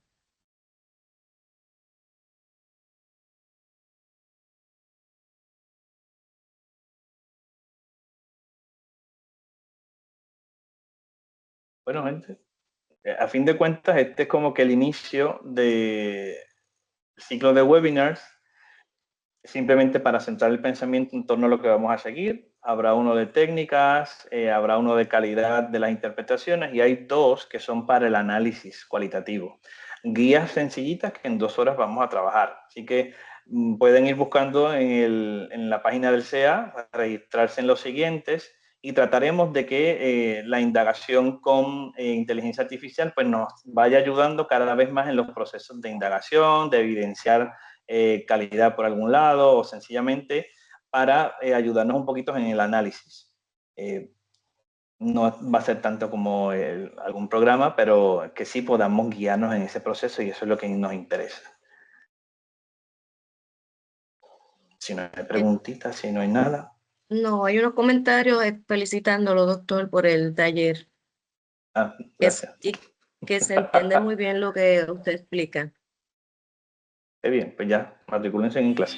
Bueno, gente, a fin de cuentas, este es como que el inicio del ciclo de webinars, simplemente para centrar el pensamiento en torno a lo que vamos a seguir. Habrá uno de técnicas, habrá uno de calidad de las interpretaciones, y hay 2 que son para el análisis cualitativo. Guías sencillitas que en 2 horas vamos a trabajar. Así que pueden ir buscando en la página del SEA, registrarse en los siguientes, y trataremos de que la indagación con inteligencia artificial pues nos vaya ayudando cada vez más en los procesos de indagación, de evidenciar calidad por algún lado, o sencillamente para ayudarnos un poquito en el análisis. No va a ser tanto como algún programa, pero que sí podamos guiarnos en ese proceso, y eso es lo que nos interesa. Si no hay preguntitas, si no hay nada. No, hay unos comentarios felicitándolo, doctor, por el taller. Gracias. Que se entiende muy bien lo que usted explica. Qué bien, pues ya, matricúlense en clase.